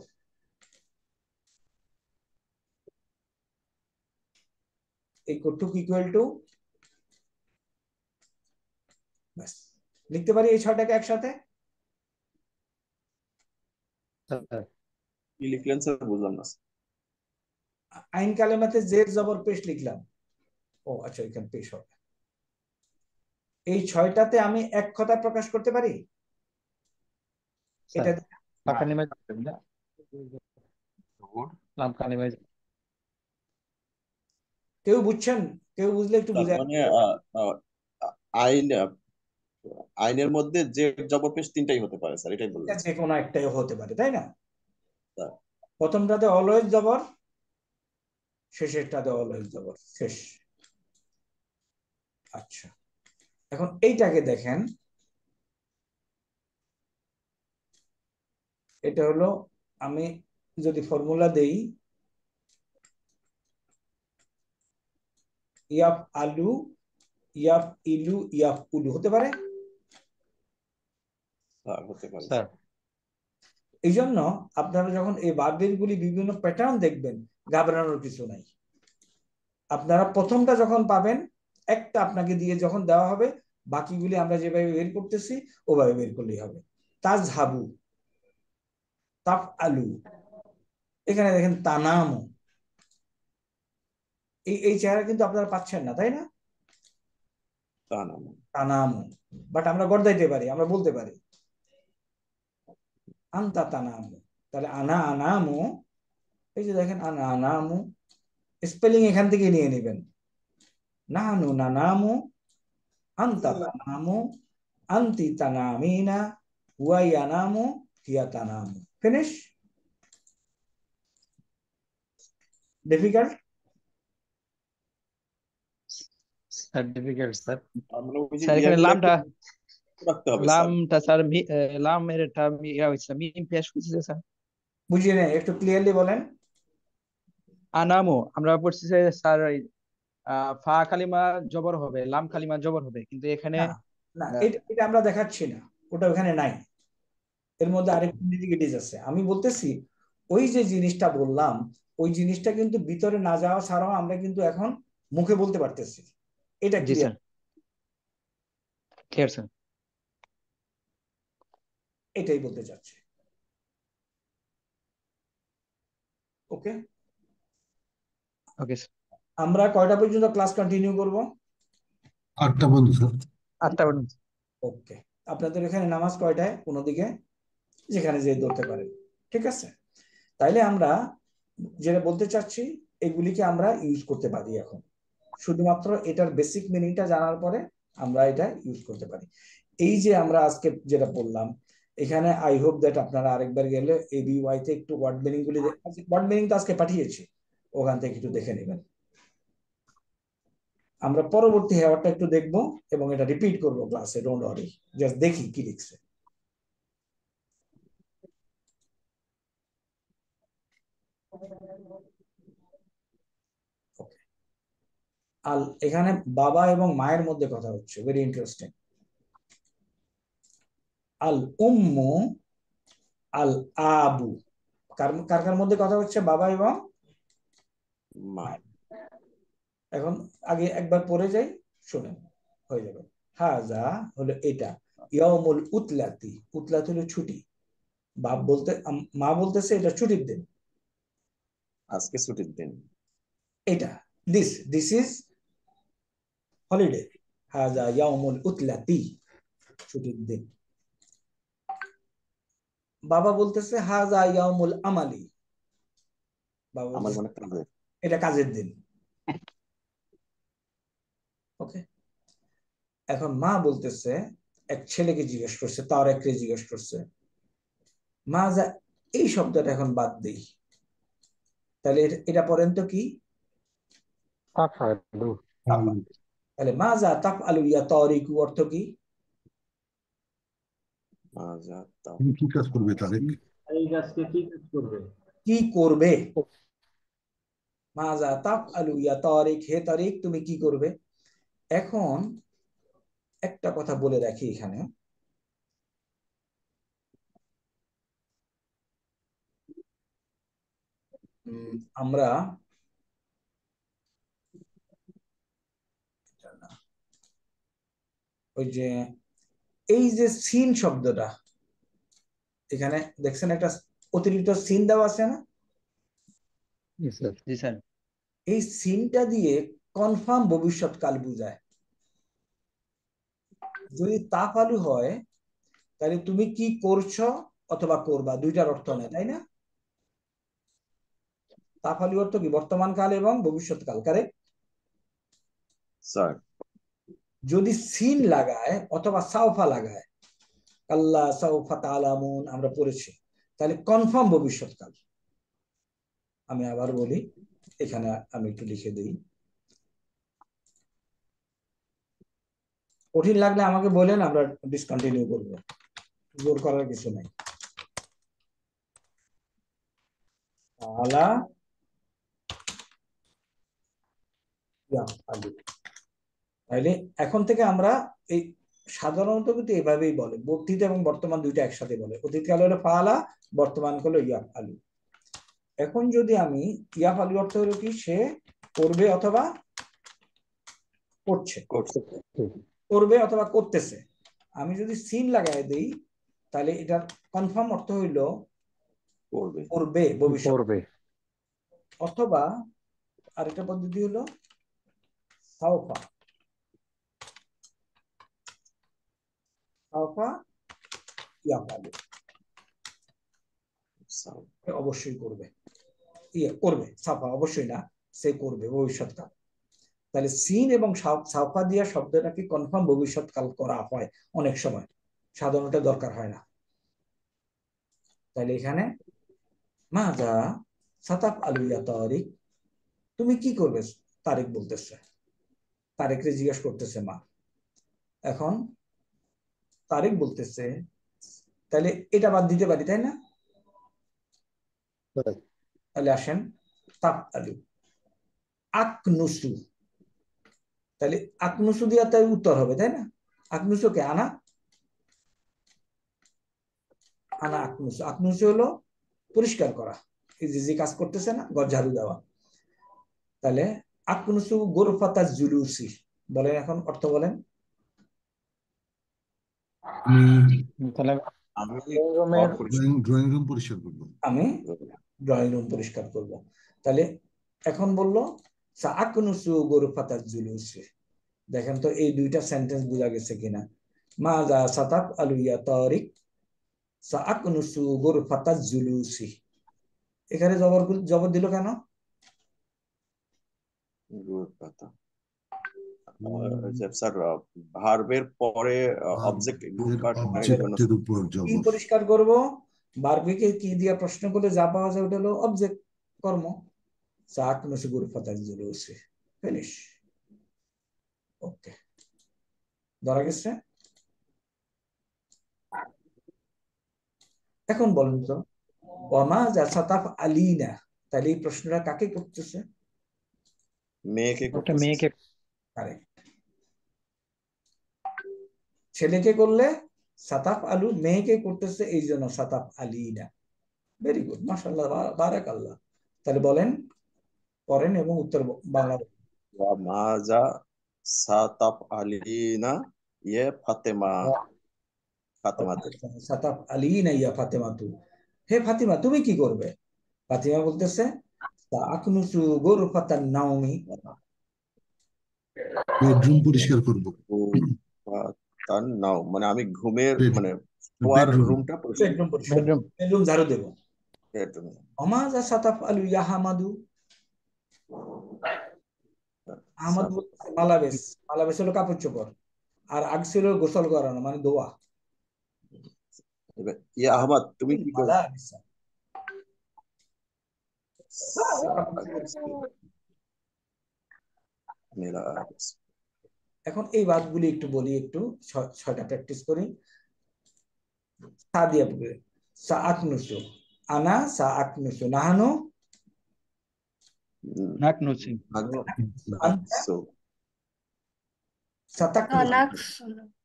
এই কোটটুক ইকুয়াল টু, লিখতে পারি এই 6টাকে একসাথে। কি লিখলেন স্যার? বুঝলাম না। আইন কালেমাতে জের জবর পেশ লিখলাম। ও আচ্ছা, এখানে পেশ হবে। এই 6টাতে আমি এক কথা প্রকাশ করতে পারি। এটা কেউ বুঝছেন? কেউ বুঝলে একটু বুঝায়। মানে আইনের মধ্যে যে জবর পেশ তিনটাই হতে পারে স্যার, এটাই বললেন? যে কোনো একটাই হতে পারে, তাই না? প্রথমটাতে অলওয়েজ জবর, শেষেরটাতে অলওয়েজ জবর, শেষ। আচ্ছা, এখন এইটাকে দেখেন, এটা হলো, আমি যদি ফর্মুলা দেই, ইয়াফ আলু ইয়াফইলু ইয়াফউলু হতে পারে। হতে পারে। স্যার এই জন্য আপনারা যখন এই ভার্বের গুলি বিভিন্ন প্যাটার্ন দেখবেন, ঘাবড়ানোর কিছু নাই। আপনারা প্রথমটা যখন পাবেন, একটা আপনাকে দিয়ে যখন দেওয়া হবে, বাকিগুলি আমরা যেভাবে বের করতেছি ওভাবে বের করলেই হবে। তাজহাবু, তাফআলু, এখানে দেখেন তানামু, এই চেহারা কিন্তু আপনারা পাচ্ছেন না, তাই না? তানামু, বাট আমরা গর্দাইতে পারি, আমরা বলতে পারি আনতা তানামু। তাহলে আনা আনামু, এই যে দেখেন আনা আনামু, স্পেলিং এখান থেকে নিয়ে নেবেন। নাহানু নানামু, আনতা তানামু, আনতি তানামিনা, হুয়া ইয়ানামু, হিয়া তানামু। ফিনিশ? ডিফিকাল্ট? Certificate sir. আমরা ওই যে স্যার এখানে ইয়াগুলো লামটা রাখতে হবে স্যার। লামটা স্যার লামের একটা ইয়া হইছে মিম পেশ হইছে স্যার। বুঝিয়ে নেন, একটু ক্লিয়ারলি বলেন। আনামু আমরা পড়ছি যে স্যার ফা কালিমা জবর হবে, লাম কালিমা জবর হবে, কিন্তু এখানে না না, এটা আমরা দেখাচ্ছি না, ওটা ওখানে নাই। এর মধ্যে আরেকটা নেগেটিভ আছে। আমি বলতেছি ওই যে জিনিসটা বললাম, ওই জিনিসটা কিন্তু ভিতরে না যাওয়া ছাড়াও আমরা কিন্তু এখন মুখে বলতে পারতেছি। এটা জি ক্লিয়ার? Sir, clear sir. এটাই বলতে চাচ্ছি। ওকে, ওকে স্যার। আমরা কয়টা পর্যন্ত ক্লাস কন্টিনিউ করব? 8টা পর্যন্ত স্যার। 8টা পর্যন্ত। ওকে, আপনাদের এখানে নামাজ কয়টায়? কোনো দিকে যেখানে যে ধরতে পারেন, ঠিক আছে? তাইলে আমরা যেটা বলতে চাচ্ছি, এগুলিকে আমরা ইউজ করতে পারি এখন। শুধুমাত্র এটার বেসিক মিনিংটা জানার পরে আমরা এটা ইউজ করতে পারি। এই যে আমরা আজকে যেটা বললাম, এখানে আই হোপ দ্যাট আপনারা আরেকবার গেলে ABY তে একটু ওয়ার্ড মিনিং গুলি, ওয়ার্ড মিনিং তো আজকে পাঠিয়েছি, ওখান থেকে একটু দেখে নেবেন। আমরা পরবর্তী হেয়ারটা একটু দেখবো এবং এটা রিপিট করবো ক্লাসে, ডোন্ট ওয়ারি, জাস্ট দেখি কি লিখছে। আল, এখানে বাবা এবং মায়ের মধ্যে কথা হচ্ছে, ভেরি ইন্টারেস্টিং। আল উম্মু আল আবু, কার কার মধ্যে কথা হচ্ছে? বাবা এবং মা। এখন আগে একবার পড়ে যাই, শুনেন, হয়ে যাবে। হাজা হলো এটা, ইয়াউমুল উতলাতি, উতলাত হলো ছুটি। বাপ বলতে, মা বলতেছে এটা ছুটির দিন, আজকে ছুটির দিন। এটা দিস ইজ হলিডে। হাজা ইয়াউমুল উতলাতি, ছুটির দিন। বাবা বলতেছে হাজা ইয়াউমুল আমালি, বাবা আমার বলতেছে মানে কাজের। এটা কাজের দিন। ওকে, এখন মা বলতেছে, এক ছেলেকে জিজ্ঞেস করছে, তার এককে জিজ্ঞেস করছে, মা যা, এই শব্দটা এখন বাদ দেই, তাহলে এটা পড়েন তো কি? তাফআলু। তাহলে মা যা তাফআলু ইয়া তারিকু অর্থ কি? তুমি কি কাজ করবে তারেক? এই গাছকে কি কাজ করবে? কি করবে? মা যা তাফআলু ইয়া তারিক, হে তারিক তুমি কি করবে? এখন একটা কথা বলে রাখি এখানে, আমরা ওই যে এই যে সিন শব্দটা এখানে দেখছেন, একটা অতিরিক্ত সিন দেওয়া আছে না? জি স্যার। এই সিনটা দিয়ে কনফার্ম ভবিষ্যৎকাল বোঝায়। যদি তাফআলু হয় তাহলে তুমি কি করছো অথবা করবা, দুইটার অর্থ নেই, তাই না? তাফআলু অর্থ কি? বর্তমান কাল এবং ভবিষ্যৎকাল, কারেক্ট? স্যার যদি সিন লাগায় অথবা সাউফা লাগায়, আল্লাহ সাউফা তাআলামুন আমরা পড়েছি, তাহলে কনফার্ম ভবিষ্যৎকাল। আমি আবার বলি, এখানে আমি একটু লিখে দিই, কঠিন লাগলে আমাকে বলেন, আমরা ডিসকন্টিনিউ করবো, জোর করার কিছু নাই। তাইলে এখন থেকে আমরা এই সাধারণত কিন্তু এভাবেই বলে, অতীত এবং বর্তমান দুইটা একসাথে বলে। অতীতকাল হলো ফাআলা, বর্তমান হলো ইয়াফআলু। এখন যদি আমি ইয়াফআলু অর্থ হলো কি, সে করবে অথবা করছে, করবে অথবা করতেছে। আমি যদি সিন লাগাই দেই তাহলে এটার কনফার্ম অর্থ হইল করবে, ভবিষ্যৎ। অথবা আরেকটা পদ্ধতি হলো সাওফা, সাওফা ইয়াফআলু, অবশ্যই করবে, করবে, সাফা অবশ্যই না, সে করবে ভবিষ্যৎকাল। তাহলে সিন এবং সাফা দিয়া শব্দটাকে কনফার্ম ভবিষ্যৎকাল করা হয় অনেক সময়, সাধারণত দরকার হয় না। তাহলে এখানে মাজা সাতাফ আলু ইয়া তারিক, তুমি কি করবে তারিক বলতেছে, তারিকরে জিজ্ঞেস করতেছে মা। এখন তারিক বলতেছে, তাহলে এটা বাদ দিতে পারি, তাই না? তাহলে আসেন তাপ আলু আকনুসু, তাহলে আকনুসু দিয়া তাই উত্তর হবে, তাই না? আকনুসু কে আনা, আনা আকনুসু, আকনুসু হলো পরিষ্কার করা, এই যে কাজ করতেছে না, ঘর ঝাড়ু দেওয়া। তাহলে আকনুসু গোরফাতা জুলুসি, বলেন এখন অর্থ বলেন। ড্রয়িং রুম পরিষ্কার করবো, আমি ড্রয়িং রুম পরিষ্কার করব। তাহলে এখন বললো সাআকনুসু গোরফাতা জুলুসি। দেখেন তো এই দুইটা সেন্টেন্স বোঝা গেছে কিনা। মাজা সাতাফ আলু ইয়া তারিক সাআকনুসু গোরফাতা জুলুসি, এখানে জবর দিল কেন? স্যার ভার্বের পরে অবজেক্ট কি পরিষ্কার করব, ভার্বকে কি দিয়া প্রশ্ন করলে যা পাওয়া যায় ওটা হলো অবজেক্ট, কর্ম। সাআকনুসু গোরফাতা জুলুসি, ফিনিশ। ওকে, ধরা গেছে। এখন বলুন তো ওমা যা সাতাফ আলিনা, তাহলে এই প্রশ্নটা কাকে করতেছে? মেয়েকে। কারেক্ট। ছেলেকে করলে সাতাফ আলু, মেয়েকে করতেছে এই জন্য সাতাফ আলিনা। ভেরি গুড, মাশাআল্লাহ, বারাকাল্লাহ। তাহলে বলেন, পড়েন এবং উত্তর বাংলা। ওমা যা সাতাফ আলিনা ইয়ে ফাতেমা, সাতাফ আলিনা ইয়া ফাতেমাতু, হে ফাতিমা তুমি কি করবে? ফাতিমা বলতেছে সাআকনুসু গোরফাতান নাওমি, বেডরুম পরিষ্কার করব। তার নাও মানে আমি ঘুমের মানে শোয়ার রুমটা বেডরুম ঝাড়ু দেব। ওমা যা সাতাফ আলু ইয়া হামাদু, আহমদ বলতেছে মালাবেস, মালাবেস হলো কাপড় চোপড়, আর আগসিল গোসল করানো মানে ধোয়া। ইয়া আহমদ তুমি কি করবে? এখন এই বাদগুলি একটু বলি, একটু ছয়টা প্র্যাকটিস করি। সা দিয়ে পড়বে, সাআকনুসু, আনা সাআকনুসু, নাহানু নাকনুসি,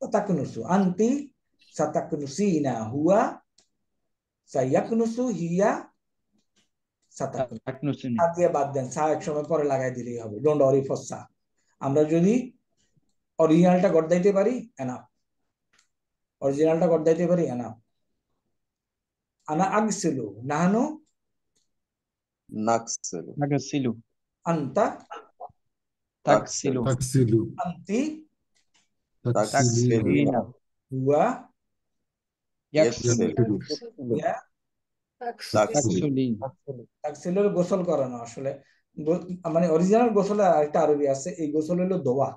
সাতাকনুসু, আনতি সাতাকনুসিনা, হুয়া সায়াকনুসু, হিয়া সাতাকনুসি। সা দিয়ে বাদ দেন, সা এক সময় পরে লাগাই দিলেই হবে, ডোন্ট ওয়ারি ফর সা। আমরা যদি অরিজিনালটা গড়াইতে পারি এনাফ, অরিজিনালটা গড়াইতে পারি এনাফ। আনা আগসিলু, নাহানু নাগসিলু, আনতা তাগসিলু, আনতি তাগসিলিনা, হুয়া ইয়াগসিলু, তাগসিলুর গোসল করানো। আসলে মানে অরিজিনাল গোসল একটা আরবি আছে, এই গোসল হলো দোয়া,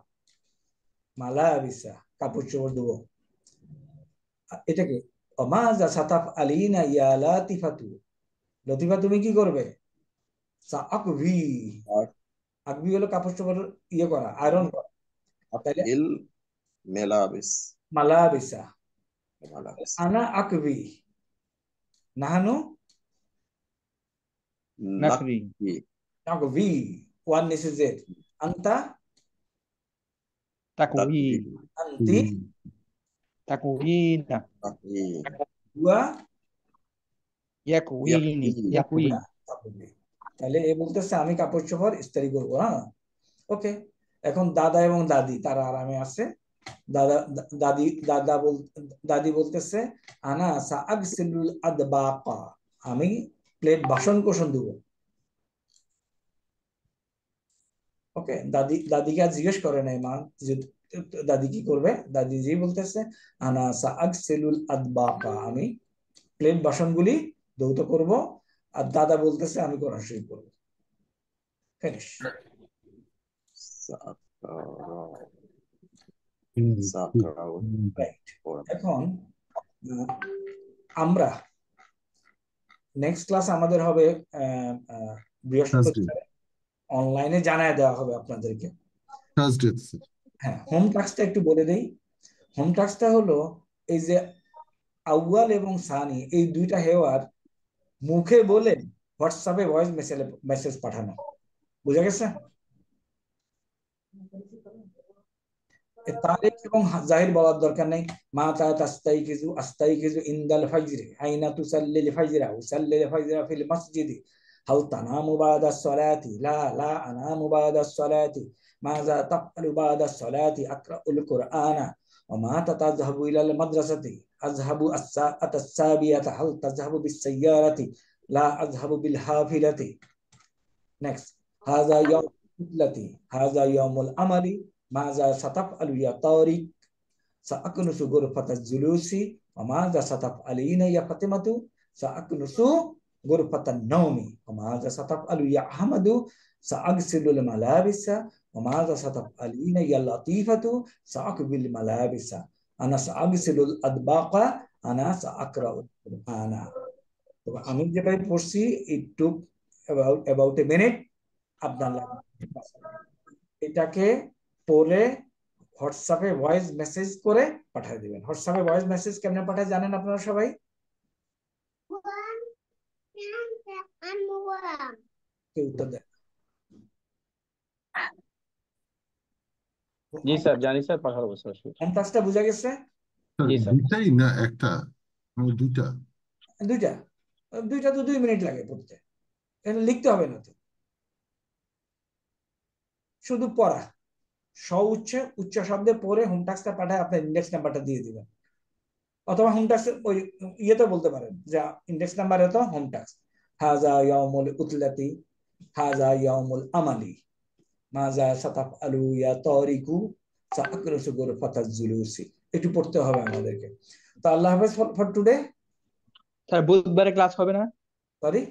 মালাবিসা কাপড় চোপড় ধোয়া। এটাকে ওমাজা সাতাফ আলিনা ইয়া লাতিফাতু, লতিফা তুমি কি করবে? সাআকভি, আকভি হলো কাপড় চোপড় ইয়ে করা, আয়রন করা। তাহলে মেলাবিস, মালাবিসা, আনা আকভি, নাহানু নাকরি, আকভি, ওয়ান নিচে জেড, আনতা তাকওয়িন আনতি তাকওয়িনা তাকওয়িন হুয়া ইয়াকওয়িনি ইয়াকওয়িন তাকওয়িন। তাহলে এ বলতেছে আমি কাপড় চোপড় ইস্ত্রি করবো। হ্যাঁ, ওকে। এখন দাদা এবং দাদি তারা আরামে আছে। দাদি বলতেছে আনা সাআগসিলুল আদবাকা, আমি প্লেট বাসন কোসন দেবো। ওকে, দাদিকে আর জিজ্ঞেস করে নাই মা যে দাদি কি করবে। দাদি জি বলতেছে আনা সাআগসিলুল আদবাকা, আমি প্লেট বাসনগুলি ধৌত করব। আর দাদা বলতেছে আমি কোরআন শরীফ পড়ব। ফিনিশ। এখন আমরা নেক্সট ক্লাস আমাদের হবে বৃহস্পতিবার, অনলাইনে জানায় দেওয়া হবে আপনাদেরকে। হ্যাঁ, হোম টাস্কটা একটু বলে দেই। হোম টাস্কটা হলো এই যে আউয়াল এবং সানি এই দুইটা হেওয়ার মুখে বলে হোয়াটসঅ্যাপে ভয়েস মেসেজ পাঠানো। বুঝা গেছে? তারিখ এবং জাহির বলার দরকার নেই। মা তাস্তাইকিজু আস্তাইকিজু ইনদাল ফাজরি, আইনা তুসাল্লিল ফাজরা উসাল্লিল ফাজরা ফিল মসজিদি, হাল তানামু বাদা সলাতি, লা লা আনামু বাদা সলাতি, মাযা তাফআলু বাদা সলাতি, আকরাউল কুরআনা, ওয়া মা তাযহাবু ইলাল মাদ্রাসাতি, আযহাবু আস-সাআতা আস-সাবিয়াতা, হাল তাযহাবু বিস-সাইয়ারাতি, লা আযহাবু বিল হাফিলাতি। নেক্সট, হাযা ইয়াউমুল হাযা ইয়াউমুল আমালি, মাযা সাতাফআলু ইয়া তারিক, সাআকনুসু গুরফাতাজ জুলুসি, ওয়া মাযা সাতাফআলিনা ইয়া ফাতিমাতু, সাআকনুসু গুরফাতান নাওমি, ওয়া মাযা সাতাফআলু ইয়া আহমাদু, সাআগসিলুল মালাবিসা, ওয়া মাযা সাতাফআলিনা ইয়া লাতীফাতু, সাআকবিল মালাবিসা, আনা সাআগসিলুল আদবাকা, আনা সাআকরাউল কুরআনা। তো আমি যেটা পড়ছি ইট টুক about a minute। আপনার এটাকে পড়ে হোয়াটসঅ্যাপে ভয়েস মেসেজ করে পাঠিয়ে দিবেন। হোয়াটসঅ্যাপে ভয়েস মেসেজ কেমনে পাঠায় জানেন আপনারা সবাই? কেউ উত্তর দেন। জি স্যার, জানি স্যার, পাঠাবো স্যার। হোম টাস্কটা বুঝা গেছে? জি স্যার। দুটাই না একটা? দুইটা দুইটা তো 2 মিনিট লাগে পড়তে, এটা লিখতে হবে না তো, শুধু পড়া। উচ্চ শব্দে পড়ে হোম টাস্কটা পাঠায় আপনার ইন্ডেক্স নাম্বারটা দিয়ে দিবেন, অথবা হোম টাস্ক ওই ইয়েতে বলতে পারেন যে ইন্ডেক্স নাম্বার এত হোম টাস্ক, হাযা ইয়াউমুল উতলাতি, হাযা ইয়াউমুল আমালি, মাযা সাতাফআলু ইয়া তারিকু, সাআকনুসু গুরফাতাজ জুলুসি। একটু পড়তে হবে আমাদেরকে। তো আল্লাহ হাফেজ ফর টুডে। স্যার বুধবারে ক্লাস হবে না? সরি,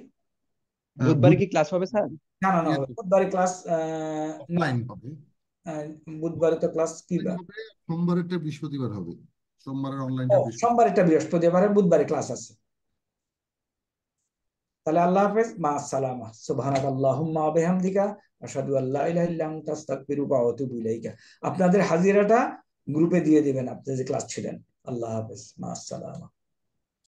বুধবারে কি ক্লাস হবে স্যার? না, বুধবারে ক্লাস বুধবারে তো ক্লাস কি বার? সোমবারেরটা বৃহস্পতিবার হবে। সোমবারের অনলাইনটা সোমবারেরটা বৃহস্পতিবারে, বুধবারে ক্লাস আছে। তাহলে আল্লাহ হাফেজ, মা আসসালামা, সুবহানাকাল্লাহুম্মা ওয়া বিহামদিকা, আশহাদু আল্লা ইলাহা ইল্লা আনতা আস্তাগফিরুকা ওয়া আতুবু ইলাইকা। আপনাদের হাজিরাটা গ্রুপে দিয়ে দিবেন, আপনি যে ক্লাস ছিলেন। আল্লাহ হাফেজ, মা আসসালামা।